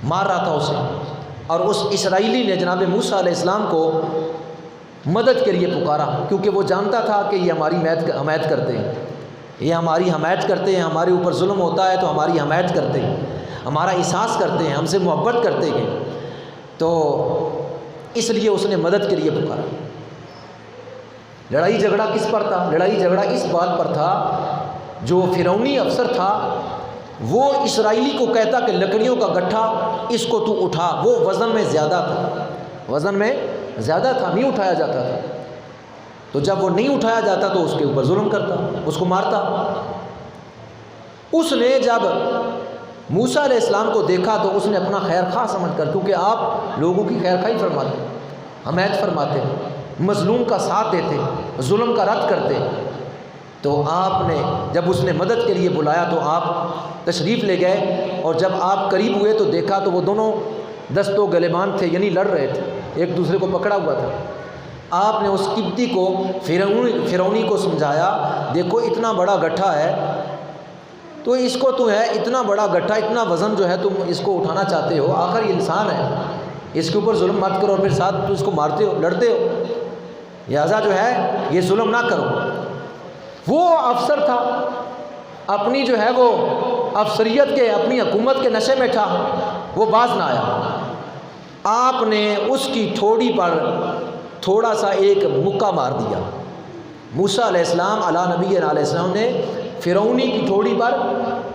مار رہا تھا اسے، اور اس اسرائیلی نے جناب موسیٰ علیہ السلام کو مدد کے لیے پکارا، کیونکہ وہ جانتا تھا کہ یہ ہماری حمایت کرتے ہیں، یہ ہماری حمایت کرتے ہیں، ہمارے اوپر ظلم ہوتا ہے تو ہماری حمایت کرتے ہیں، ہمارا احساس کرتے ہیں، ہم سے محبت کرتے ہیں، تو اس لیے اس نے مدد کے لیے پکارا۔ لڑائی جھگڑا کس پر تھا؟ لڑائی جھگڑا اس بات پر تھا، جو فرعونی افسر تھا وہ اسرائیلی کو کہتا کہ لکڑیوں کا گٹھا اس کو تو اٹھا، وہ وزن میں زیادہ تھا، وزن میں زیادہ تھا، نہیں اٹھایا جاتا تھا، تو جب وہ نہیں اٹھایا جاتا تو اس کے اوپر ظلم کرتا، اس کو مارتا۔ اس نے جب موسیٰ علیہ السلام کو دیکھا تو اس نے اپنا خیر خواہ سمجھ کر، کیونکہ آپ لوگوں کی خیر خواہی فرماتے، حمایت فرماتے، مظلوم کا ساتھ دیتے، ظلم کا رد کرتے، تو آپ نے جب اس نے مدد کے لیے بلایا تو آپ تشریف لے گئے، اور جب آپ قریب ہوئے تو دیکھا تو وہ دونوں دست و گلیمان تھے، یعنی لڑ رہے تھے، ایک دوسرے کو پکڑا ہوا تھا۔ آپ نے اس قبطی کو فرعونی کو سمجھایا، دیکھو اتنا بڑا گٹھا ہے، تو اس کو تو ہے اتنا بڑا گٹھا، اتنا وزن جو ہے تم اس کو اٹھانا چاہتے ہو، آخر یہ انسان ہے، اس کے اوپر ظلم مت کرو، اور پھر ساتھ تو اس کو مارتے ہو، لڑتے ہو، لہٰذا جو ہے یہ ظلم نہ کرو۔ وہ افسر تھا، اپنی جو ہے وہ افسریت کے، اپنی حکومت کے نشے میں تھا، وہ باز نہ آیا۔ آپ نے اس کی ٹھوڑی پر تھوڑا سا ایک مکہ مار دیا۔ موسیٰ علیہ السلام علی نبی علیہ السلام نے فرعونی کی ٹھوڑی پر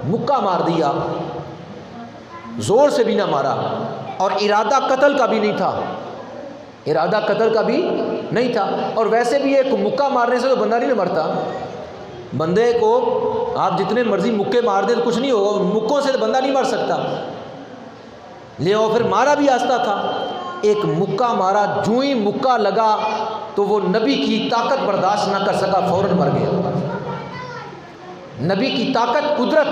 مکہ مار دیا، زور سے بھی نہ مارا، اور ارادہ قتل کا بھی نہیں تھا، ارادہ قتل کا بھی نہیں تھا۔ اور ویسے بھی ایک مکہ مارنے سے تو بندہ نہیں مرتا، بندے کو آپ جتنے مرضی مکے مار دیں تو کچھ نہیں ہوگا، مکوں سے تو بندہ نہیں مر سکتا، لے اور پھر مارا بھی آستہ تھا، ایک مکہ مارا، جو ہی مکہ لگا تو وہ نبی کی طاقت برداشت نہ کر سکا، فوراً مر گیا۔ نبی کی طاقت، قدرت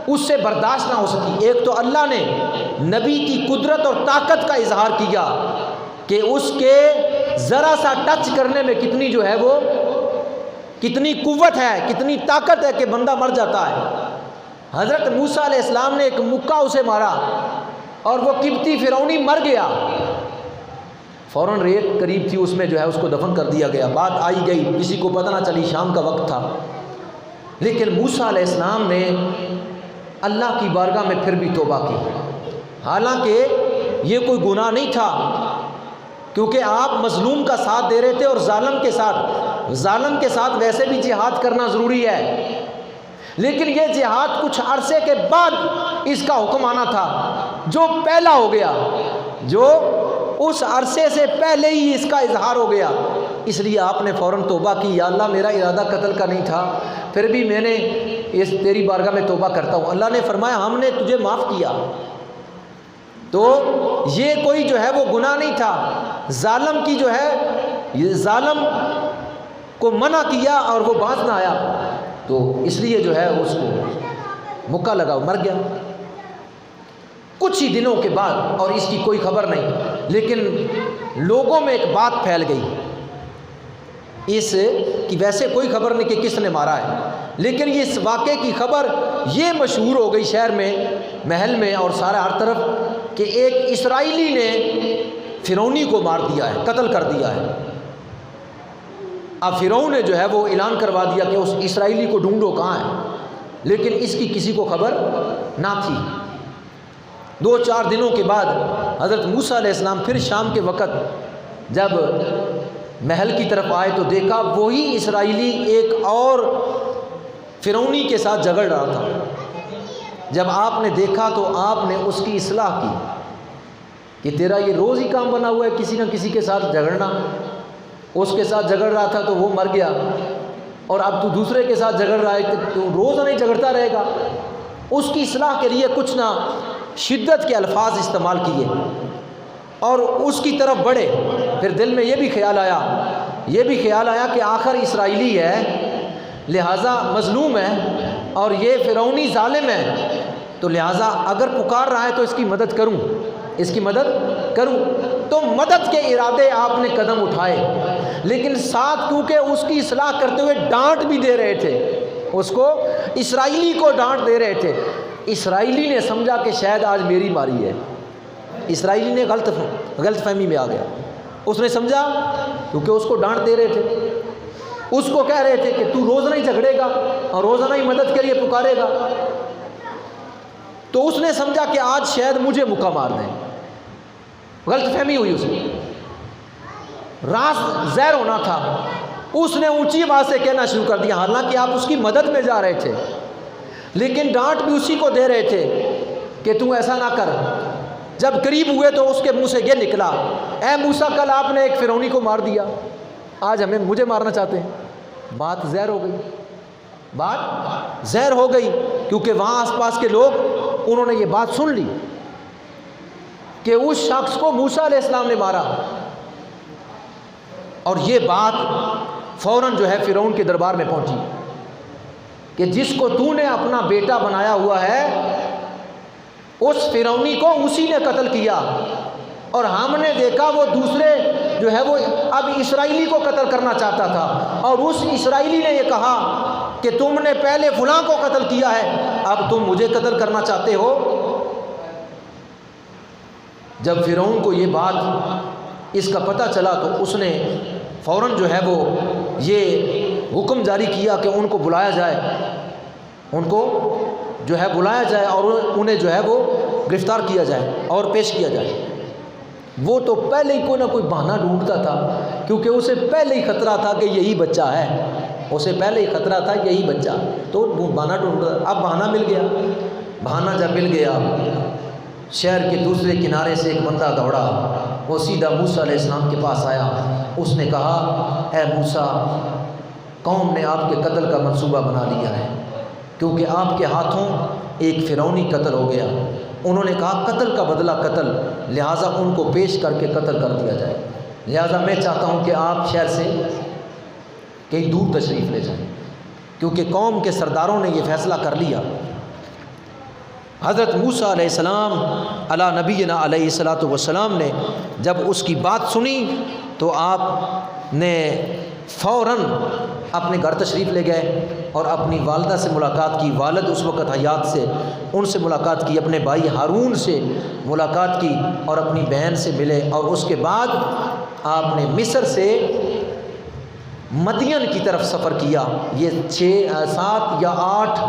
اس سے برداشت نہ ہو سکی۔ ایک تو اللہ نے نبی کی قدرت اور طاقت کا اظہار کیا کہ اس کے ذرا سا ٹچ کرنے میں کتنی جو ہے وہ کتنی قوت ہے، کتنی طاقت ہے کہ بندہ مر جاتا ہے۔ حضرت موسیٰ علیہ السلام نے ایک مکہ اسے مارا اور وہ قبطی فرعونی مر گیا، فوراً ریت قریب تھی، اس میں جو ہے اس کو دفن کر دیا گیا، بات آئی گئی، کسی کو پتہ نہ چلی، شام کا وقت تھا۔ لیکن موسیٰ علیہ السلام نے اللہ کی بارگاہ میں پھر بھی توبہ کی، حالانکہ یہ کوئی گناہ نہیں تھا، کیونکہ آپ مظلوم کا ساتھ دے رہے تھے، اور ظالم کے ساتھ ویسے بھی جہاد کرنا ضروری ہے، لیکن یہ جہاد کچھ عرصے کے بعد اس کا حکم آنا تھا، جو پہلا ہو گیا، جو اس عرصے سے پہلے ہی اس کا اظہار ہو گیا، اس لیے آپ نے فوراً توبہ کی، یا اللہ میرا ارادہ قتل کا نہیں تھا، پھر بھی میں نے اس تیری بارگاہ میں توبہ کرتا ہوں۔ اللہ نے فرمایا ہم نے تجھے معاف کیا۔ تو یہ کوئی جو ہے وہ گناہ نہیں تھا، ظالم کی جو ہے یہ ظالم کو منع کیا اور وہ باز نہ آیا، تو اس لیے جو ہے اس کو مکہ لگا، مر گیا۔ کچھ ہی دنوں کے بعد، اور اس کی کوئی خبر نہیں، لیکن لوگوں میں ایک بات پھیل گئی، اس کی ویسے کوئی خبر نہیں کہ کس نے مارا ہے، لیکن یہ اس واقعے کی خبر یہ مشہور ہو گئی شہر میں، محل میں، اور سارے ہر طرف، کہ ایک اسرائیلی نے فرعونی کو مار دیا ہے، قتل کر دیا ہے۔ اب فرعون نے جو ہے وہ اعلان کروا دیا کہ اس اسرائیلی کو ڈھونڈو کہاں ہے، لیکن اس کی کسی کو خبر نہ تھی۔ 2-4 دنوں کے بعد حضرت موسیٰ علیہ السلام پھر شام کے وقت جب محل کی طرف آئے تو دیکھا وہی اسرائیلی ایک اور فرعونی کے ساتھ جھگڑ رہا تھا۔ جب آپ نے دیکھا تو آپ نے اس کی اصلاح کی کہ تیرا یہ روز ہی کام بنا ہوا ہے کسی نہ کسی کے ساتھ جھگڑنا، اس کے ساتھ جھگڑ رہا تھا تو وہ مر گیا، اور اب تو دوسرے کے ساتھ جھگڑ رہا ہے تو روز نہیں جھگڑتا رہے گا۔ اس کی اصلاح کے لیے کچھ نہ شدت کے الفاظ استعمال کیے اور اس کی طرف بڑھے۔ پھر دل میں یہ بھی خیال آیا کہ آخر اسرائیلی ہے، لہٰذا مظلوم ہے، اور یہ فرعونی ظالم ہے، تو لہٰذا اگر پکار رہا ہے تو اس کی مدد کروں۔ تو مدد کے ارادے آپ نے قدم اٹھائے، لیکن ساتھ کیونکہ اس کی اصلاح کرتے ہوئے ڈانٹ بھی دے رہے تھے، اس کو اسرائیلی کو ڈانٹ دے رہے تھے۔ اسرائیلی نے سمجھا کہ شاید آج میری باری ہے، اسرائیلی نے غلط فہمی میں آ گیا، اس نے سمجھا کیونکہ اس کو ڈانٹ دے رہے تھے، اس کو کہہ رہے تھے کہ تو روزانہ ہی جھگڑے گا اور روزانہ ہی مدد کے لیے پکارے گا، تو اس نے سمجھا کہ آج شاید مجھے مکہ مار دیں، غلط فہمی ہوئی، اسے راز زہر ہونا تھا، اس نے اونچی آواز سے کہنا شروع کر دیا، حالانکہ آپ اس کی مدد میں جا رہے تھے، لیکن ڈانٹ بھی اسی کو دے رہے تھے کہ تو ایسا نہ کر۔ جب قریب ہوئے تو اس کے منہ سے یہ نکلا، اے موسیٰ کل آپ نے ایک فرعونی کو مار دیا، آج مجھے مارنا چاہتے ہیں۔ بات زہر ہو گئی، بات زہر ہو گئی، کیونکہ وہاں آس پاس کے لوگ انہوں نے یہ بات سن لی کہ اس شخص کو موسیٰ علیہ السلام نے مارا، اور یہ بات فوراً جو ہے فرعون کے دربار میں پہنچی کہ جس کو تو نے اپنا بیٹا بنایا ہوا ہے اس فرعونی کو اسی نے قتل کیا، اور ہم نے دیکھا وہ دوسرے جو ہے وہ اب اسرائیلی کو قتل کرنا چاہتا تھا، اور اس اسرائیلی نے یہ کہا کہ تم نے پہلے فلاں کو قتل کیا ہے، اب تم مجھے قتل کرنا چاہتے ہو۔ جب فرعون کو یہ بات اس کا پتہ چلا تو اس نے فوراً جو ہے وہ یہ حکم جاری کیا کہ ان کو بلایا جائے، ان کو جو ہے بلایا جائے اور انہیں جو ہے وہ گرفتار کیا جائے اور پیش کیا جائے۔ وہ تو پہلے ہی کوئی نہ کوئی بہانہ ڈھونڈتا تھا، کیونکہ اسے پہلے ہی خطرہ تھا کہ یہی بچہ ہے، اسے پہلے ہی خطرہ تھا یہی بچہ، تو وہ بہانہ ڈھونڈتا تھا۔ اب بہانہ مل گیا، بہانہ جب مل گیا، شہر کے دوسرے کنارے سے ایک بندہ دوڑا، وہ سیدھا موسیٰ علیہ السلام کے پاس آیا۔ اس نے کہا، اے موسیٰ، قوم نے آپ کے قتل کا منصوبہ بنا لیا ہے، کیونکہ آپ کے ہاتھوں ایک فرعونی قتل ہو گیا۔ انہوں نے کہا قتل کا بدلہ قتل، لہٰذا ان کو پیش کر کے قتل کر دیا جائے، لہٰذا میں چاہتا ہوں کہ آپ شہر سے کہیں دور تشریف لے جائیں، کیونکہ قوم کے سرداروں نے یہ فیصلہ کر لیا۔ حضرت موسیٰ علیہ السلام علی نبینا علیہ الصلاۃ والسلام نے جب اس کی بات سنی تو آپ نے فوراً اپنے گھر تشریف لے گئے اور اپنی والدہ سے ملاقات کی۔ والد اس وقت حیات سے، ان سے ملاقات کی، اپنے بھائی ہارون سے ملاقات کی اور اپنی بہن سے ملے، اور اس کے بعد آپ نے مصر سے مدین کی طرف سفر کیا۔ یہ 7 یا 8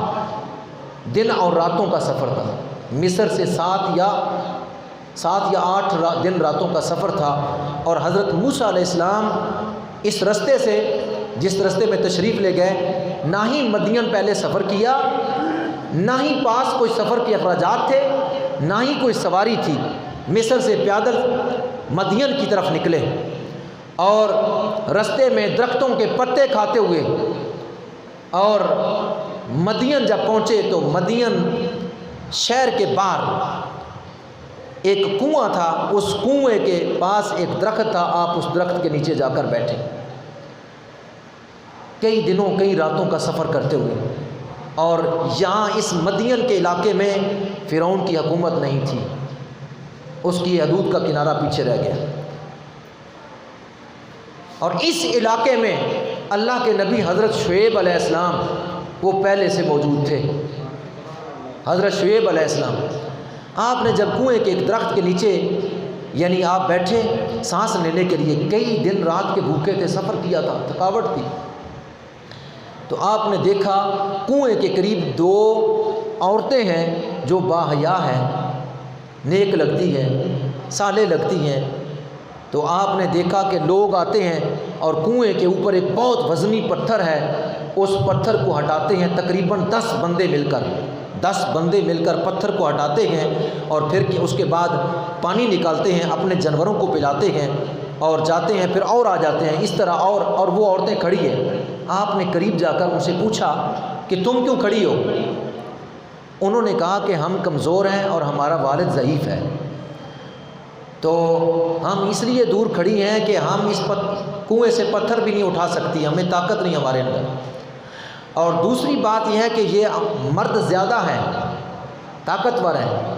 دن اور راتوں کا سفر تھا، مصر سے 7 یا 8 دن راتوں کا سفر تھا، اور حضرت موسیٰ علیہ السلام اس رستے سے، جس رستے میں تشریف لے گئے، نہ ہی مدین پہلے سفر کیا، نہ ہی پاس کوئی سفر کے اخراجات تھے، نہ ہی کوئی سواری تھی۔ مصر سے پیادل مدین کی طرف نکلے، اور رستے میں درختوں کے پتے کھاتے ہوئے، اور مدین جب پہنچے تو مدین شہر کے باہر ایک کنواں تھا، اس کنویں کے پاس ایک درخت تھا، آپ اس درخت کے نیچے جا کر بیٹھے، کئی دنوں کئی راتوں کا سفر کرتے ہوئے۔ اور یہاں اس مدین کے علاقے میں فرعون کی حکومت نہیں تھی، اس کی حدود کا کنارہ پیچھے رہ گیا، اور اس علاقے میں اللہ کے نبی حضرت شعیب علیہ السلام وہ پہلے سے موجود تھے۔ حضرت شعیب علیہ السلام، آپ نے جب کنویں کے ایک درخت کے نیچے یعنی آپ بیٹھے سانس لینے کے لیے، کئی دن رات کے بھوکے تھے، سفر کیا تھا، تھکاوٹ تھی، تو آپ نے دیکھا کنویں کے قریب 2 عورتیں ہیں جو باحیا ہیں، نیک لگتی ہیں، صالح لگتی ہیں۔ تو آپ نے دیکھا کہ لوگ آتے ہیں اور کنویں کے اوپر ایک بہت وزنی پتھر ہے، اس پتھر کو ہٹاتے ہیں، تقریباً 10 بندے مل کر پتھر کو ہٹاتے ہیں، اور پھر اس کے بعد پانی نکالتے ہیں، اپنے جانوروں کو پلاتے ہیں اور جاتے ہیں، پھر اور آ جاتے ہیں، اس طرح اور وہ عورتیں کھڑی ہیں۔ آپ نے قریب جا کر ان سے پوچھا کہ تم کیوں کھڑی ہو؟ انہوں نے کہا کہ ہم کمزور ہیں اور ہمارا والد ضعیف ہے، تو ہم اس لیے دور کھڑی ہیں کہ ہم اس کنویں سے پتھر بھی نہیں اٹھا سکتی، ہمیں طاقت نہیں ہمارے اندر، اور دوسری بات یہ ہے کہ یہ مرد زیادہ ہیں، طاقتور ہیں،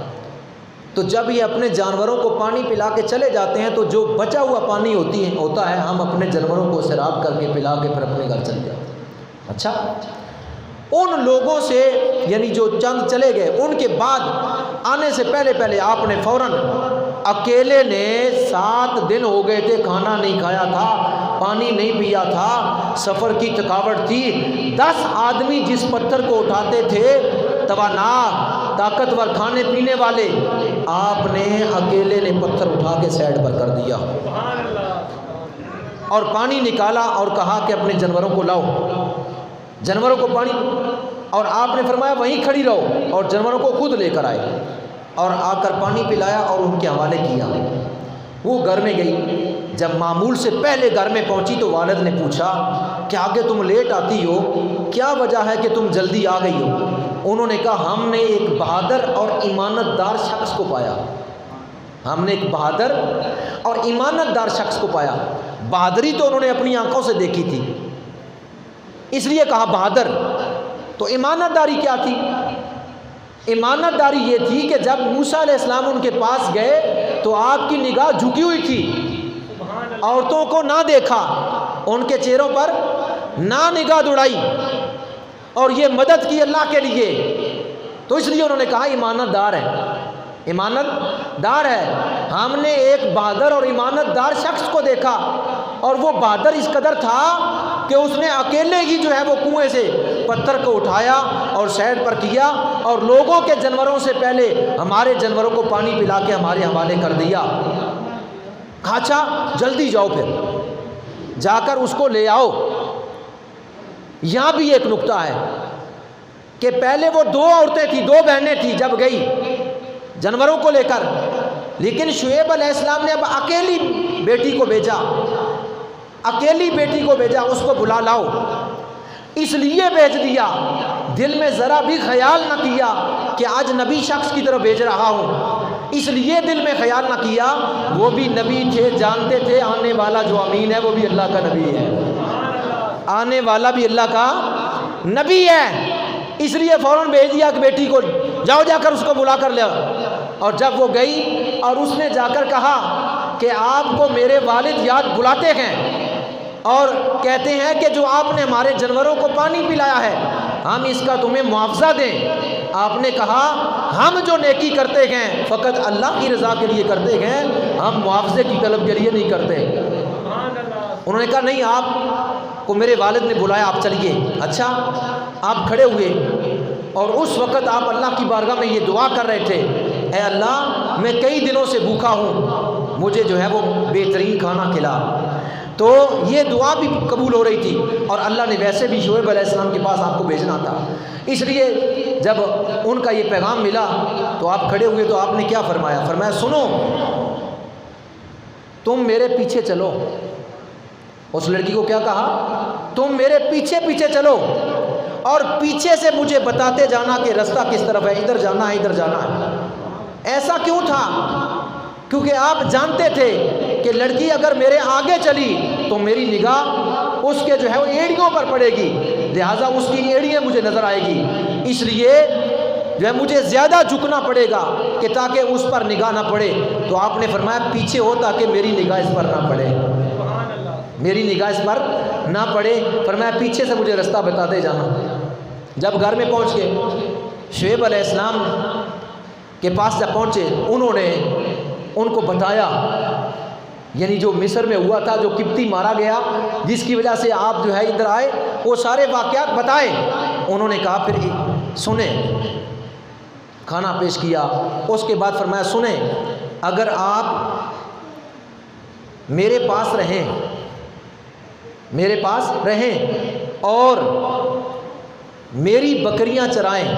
تو جب یہ اپنے جانوروں کو پانی پلا کے چلے جاتے ہیں تو جو بچا ہوا پانی ہوتا ہے ہم اپنے جانوروں کو سیراب کر کے پلا کے پھر اپنے گھر چلے جاتے ہیں۔ اچھا، ان لوگوں سے یعنی جو چند چلے گئے، ان کے بعد آنے سے پہلے آپ نے فوراً اکیلے نے 7 دن ہو گئے تھے، کھانا نہیں کھایا تھا، پانی نہیں پیا تھا، سفر کی تھکاوٹ تھی، 10 آدمی جس پتھر کو اٹھاتے تھے، توانا طاقتور کھانے پینے والے، آپ نے اکیلے نے پتھر اٹھا کے سائڈ پر کر دیا۔ اور پانی نکالا اور کہا کہ اپنے جانوروں کو لاؤ، جانوروں کو پانی، اور آپ نے فرمایا وہیں کھڑی رہو، اور جانوروں کو خود لے کر آئے اور آ کر پانی پلایا اور ان کے حوالے کیا۔ وہ گھر میں گئی، جب معمول سے پہلے گھر میں پہنچی تو والد نے پوچھا کہ آگے تم لیٹ آتی ہو، کیا وجہ ہے کہ تم جلدی آ گئی ہو؟ انہوں نے کہا ہم نے ایک بہادر اور ایمانت دار شخص کو پایا، ہم نے ایک بہادر اور ایمانت دار شخص کو پایا۔ بہادری تو انہوں نے اپنی آنکھوں سے دیکھی تھی، اس لیے کہا بہادر۔ تو ایمانت داری کیا تھی؟ ایمانت داری یہ تھی کہ جب موسیٰ علیہ السلام ان کے پاس گئے تو آپ کی نگاہ جھکی ہوئی تھی، عورتوں کو نہ دیکھا، ان کے چہروں پر نہ نگاہ دوڑائی، اور یہ مدد کی اللہ کے لیے۔ تو اس لیے انہوں نے کہا ایمانت دار ہے، ایمانت دار ہے۔ ہم نے ایک بہادر اور ایمانت دار شخص کو دیکھا، اور وہ بہادر اس قدر تھا کہ اس نے اکیلے ہی جو ہے وہ کنویں سے پتھر کو اٹھایا اور سائڈ پر کیا، اور لوگوں کے جانوروں سے پہلے ہمارے جانوروں کو پانی پلا کے ہمارے حوالے کر دیا۔ اچھا جلدی جاؤ، پھر جا کر اس کو لے آؤ۔ یہاں بھی ایک نقطہ ہے کہ پہلے وہ دو عورتیں تھیں، دو بہنیں تھیں جب گئی جانوروں کو لے کر، لیکن شعیب علیہ السلام نے اب اکیلی بیٹی کو بھیجا، اکیلی بیٹی کو بھیجا، اس کو بلا لاؤ۔ اس لیے بھیج دیا، دل میں ذرا بھی خیال نہ کیا کہ آج نبی شخص کی طرف بھیج رہا ہوں، اس لیے دل میں خیال نہ کیا۔ وہ بھی نبی تھے، جانتے تھے آنے والا جو امین ہے وہ بھی اللہ کا نبی ہے، آنے والا بھی اللہ کا نبی ہے، اس لیے فوراً بھیج دیا کہ بیٹی کو جاؤ، جا کر اس کو بلا کر لے۔ اور جب وہ گئی اور اس نے جا کر کہا کہ آپ کو میرے والد یاد بلاتے ہیں اور کہتے ہیں کہ جو آپ نے ہمارے جانوروں کو پانی پلایا ہے ہم اس کا تمہیں معاوضہ دیں۔ آپ نے کہا ہم جو نیکی کرتے ہیں فقط اللہ کی رضا کے لیے کرتے ہیں، ہم معاوضے کی طلب کے لیے نہیں کرتے۔ انہوں نے کہا نہیں، آپ کو میرے والد نے بلایا، آپ چلیے۔ اچھا، آپ کھڑے ہوئے اور اس وقت آپ اللہ کی بارگاہ میں یہ دعا کر رہے تھے، اے اللہ میں کئی دنوں سے بھوکا ہوں، مجھے جو ہے وہ بہترین کھانا کھلا۔ تو یہ دعا بھی قبول ہو رہی تھی، اور اللہ نے ویسے بھی شعیب علیہ السلام کے پاس آپ کو بھیجنا تھا، اس لیے جب ان کا یہ پیغام ملا تو آپ کھڑے ہوئے تو آپ نے کیا فرمایا؟ فرمایا سنو، تم میرے پیچھے چلو۔ اس لڑکی کو کیا کہا؟ تم میرے پیچھے پیچھے چلو اور پیچھے سے مجھے بتاتے جانا کہ رستہ کس طرف ہے، ادھر جانا ہے، ادھر جانا ہے۔ ایسا کیوں تھا؟ کیونکہ آپ جانتے تھے کہ لڑکی اگر میرے آگے چلی تو میری نگاہ اس کے جو ہے وہ ایڑیوں پر پڑے گی، لہٰذا اس کی ایڑیاں مجھے نظر آئے گی، اس لیے جو ہے مجھے زیادہ جھکنا پڑے گا کہ تاکہ اس پر نگاہ نہ پڑے۔ تو آپ نے فرمایا پیچھے ہو تاکہ میری نگاہ اس پر نہ پڑے، میری نگاہ اس پر نہ پڑے۔ فرمایا پیچھے سے مجھے رستہ بتاتے جانا۔ جب گھر میں پہنچ گئے، شعیب علیہ السلام کے پاس جب پہنچے، انہوں نے ان کو بتایا، یعنی جو مصر میں ہوا تھا، جو قبطی مارا گیا جس کی وجہ سے آپ جو ہے ادھر آئے، وہ سارے واقعات بتائے۔ انہوں نے کہا پھر سنیں، کھانا پیش کیا، اس کے بعد فرمایا سنیں، اگر آپ میرے پاس رہیں، میرے پاس رہیں اور میری بکریاں چرائیں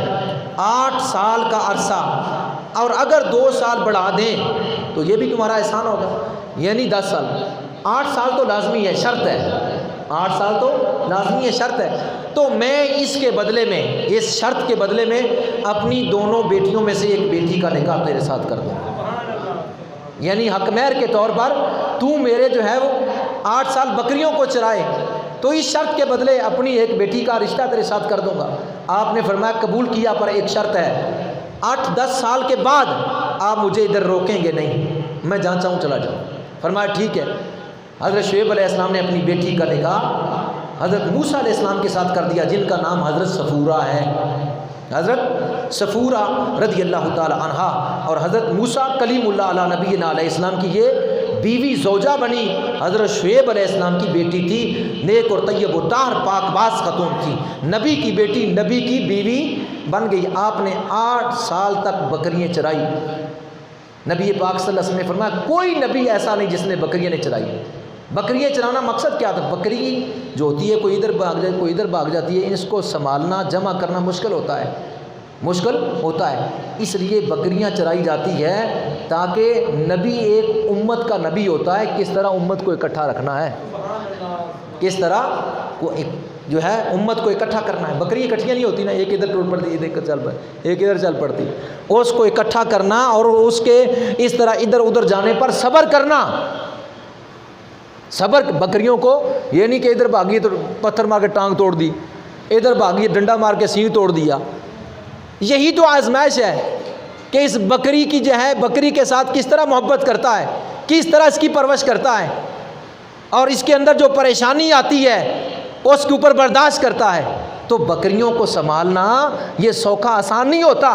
8 سال کا عرصہ، اور اگر 2 سال بڑھا دیں تو یہ بھی تمہارا احسان ہوگا، یعنی 10 سال۔ 8 سال تو لازمی ہے، شرط ہے، 8 سال تو لازمی ہے، شرط ہے۔ تو میں اس کے بدلے میں، اس شرط کے بدلے میں اپنی دونوں بیٹیوں میں سے ایک بیٹی کا نکاح تیرے ساتھ کر دوں، یعنی حق مہر کے طور پر تو میرے جو ہے وہ 8 سال بکریوں کو چرائے، تو اس شرط کے بدلے اپنی ایک بیٹی کا رشتہ تیرے ساتھ کر دوں گا۔ آپ نے فرمایا قبول کیا، پر ایک شرط ہے، 8-10 سال کے بعد آپ مجھے ادھر روکیں گے نہیں، میں جہاں چاہوں چلا جاؤں۔ فرمایا ٹھیک ہے۔ حضرت شعیب علیہ السلام نے اپنی بیٹی کا نکاح حضرت موسیٰ علیہ السلام کے ساتھ کر دیا، جن کا نام حضرت صفورہ ہے، حضرت صفورہ رضی اللہ تعالی عنہا، اور حضرت موسیٰ کلیم اللہ علیہ نبینا علیہ السلام کی یہ بیوی زوجہ بنی، حضرت شعیب علیہ السلام کی بیٹی تھی، نیک اور طیب و طاہر پاک باز خاتون تھی، نبی کی بیٹی نبی کی بیوی بن گئی۔ آپ نے 8 سال تک بکریاں چرائی۔ نبی پاک صلی اللہ علیہ وسلم نے فرمایا کوئی نبی ایسا نہیں جس نے بکریاں نہیں چرائی، بکریاں چرانا مقصد کیا تھا؟ بکری جو ہوتی ہے کوئی ادھر بھاگ جائے کوئی ادھر بھاگ جاتی ہے، اس کو سنبھالنا جمع کرنا مشکل ہوتا ہے، اس لیے بکریاں چرائی جاتی ہے تاکہ نبی ایک امت کا نبی ہوتا ہے، کس طرح امت کو اکٹھا رکھنا ہے، کس طرح کو جو ہے امت کو اکٹھا کرنا ہے۔ بکری اکٹھیاں نہیں ہوتی نا، ایک ادھر ٹوٹ پڑتی ایک ادھر چل پڑتی، اس کو اکٹھا کرنا اور اس کے اس طرح ادھر ادھر جانے پر صبر کرنا۔ صبر بکریوں کو یہ نہیں کہ ادھر بھاگی تو پتھر مار کے ٹانگ توڑ دی، ادھر بھاگی ڈنڈا مار کے سینگ توڑ دیا۔ یہی تو آزمائش ہے کہ اس بکری کی جو ہے بکری کے ساتھ کس طرح محبت کرتا ہے، کس طرح اس کی پرورش کرتا ہے، اور اس کے اندر جو پریشانی آتی ہے اس کے اوپر برداشت کرتا ہے۔ تو بکریوں کو سنبھالنا یہ سوکھا آسان نہیں ہوتا،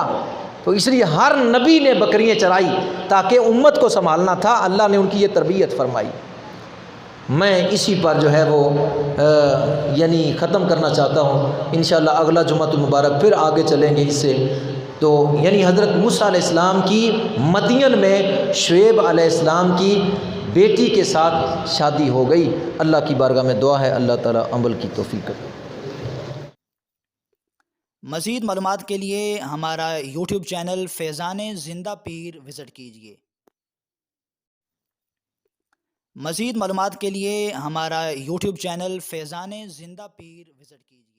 تو اس لیے ہر نبی نے بکریاں چرائی تاکہ امت کو سنبھالنا تھا، اللہ نے ان کی یہ تربیت فرمائی۔ میں اسی پر جو ہے وہ یعنی ختم کرنا چاہتا ہوں، انشاءاللہ اگلا جمعۃ المبارک پھر آگے چلیں گے اس سے۔ تو یعنی حضرت موسیٰ علیہ السلام کی مدین میں شعیب علیہ السلام کی بیٹی کے ساتھ شادی ہو گئی۔ اللہ کی بارگاہ میں دعا ہے اللہ تعالیٰ عمل کی توفیق کرے۔ مزید معلومات کے لیے ہمارا یوٹیوب چینل فیضان زندہ پیر وزٹ کیجیے۔ مزید معلومات کے لیے ہمارا یوٹیوب چینل فیضان زندہ پیر وزٹ کیجیے۔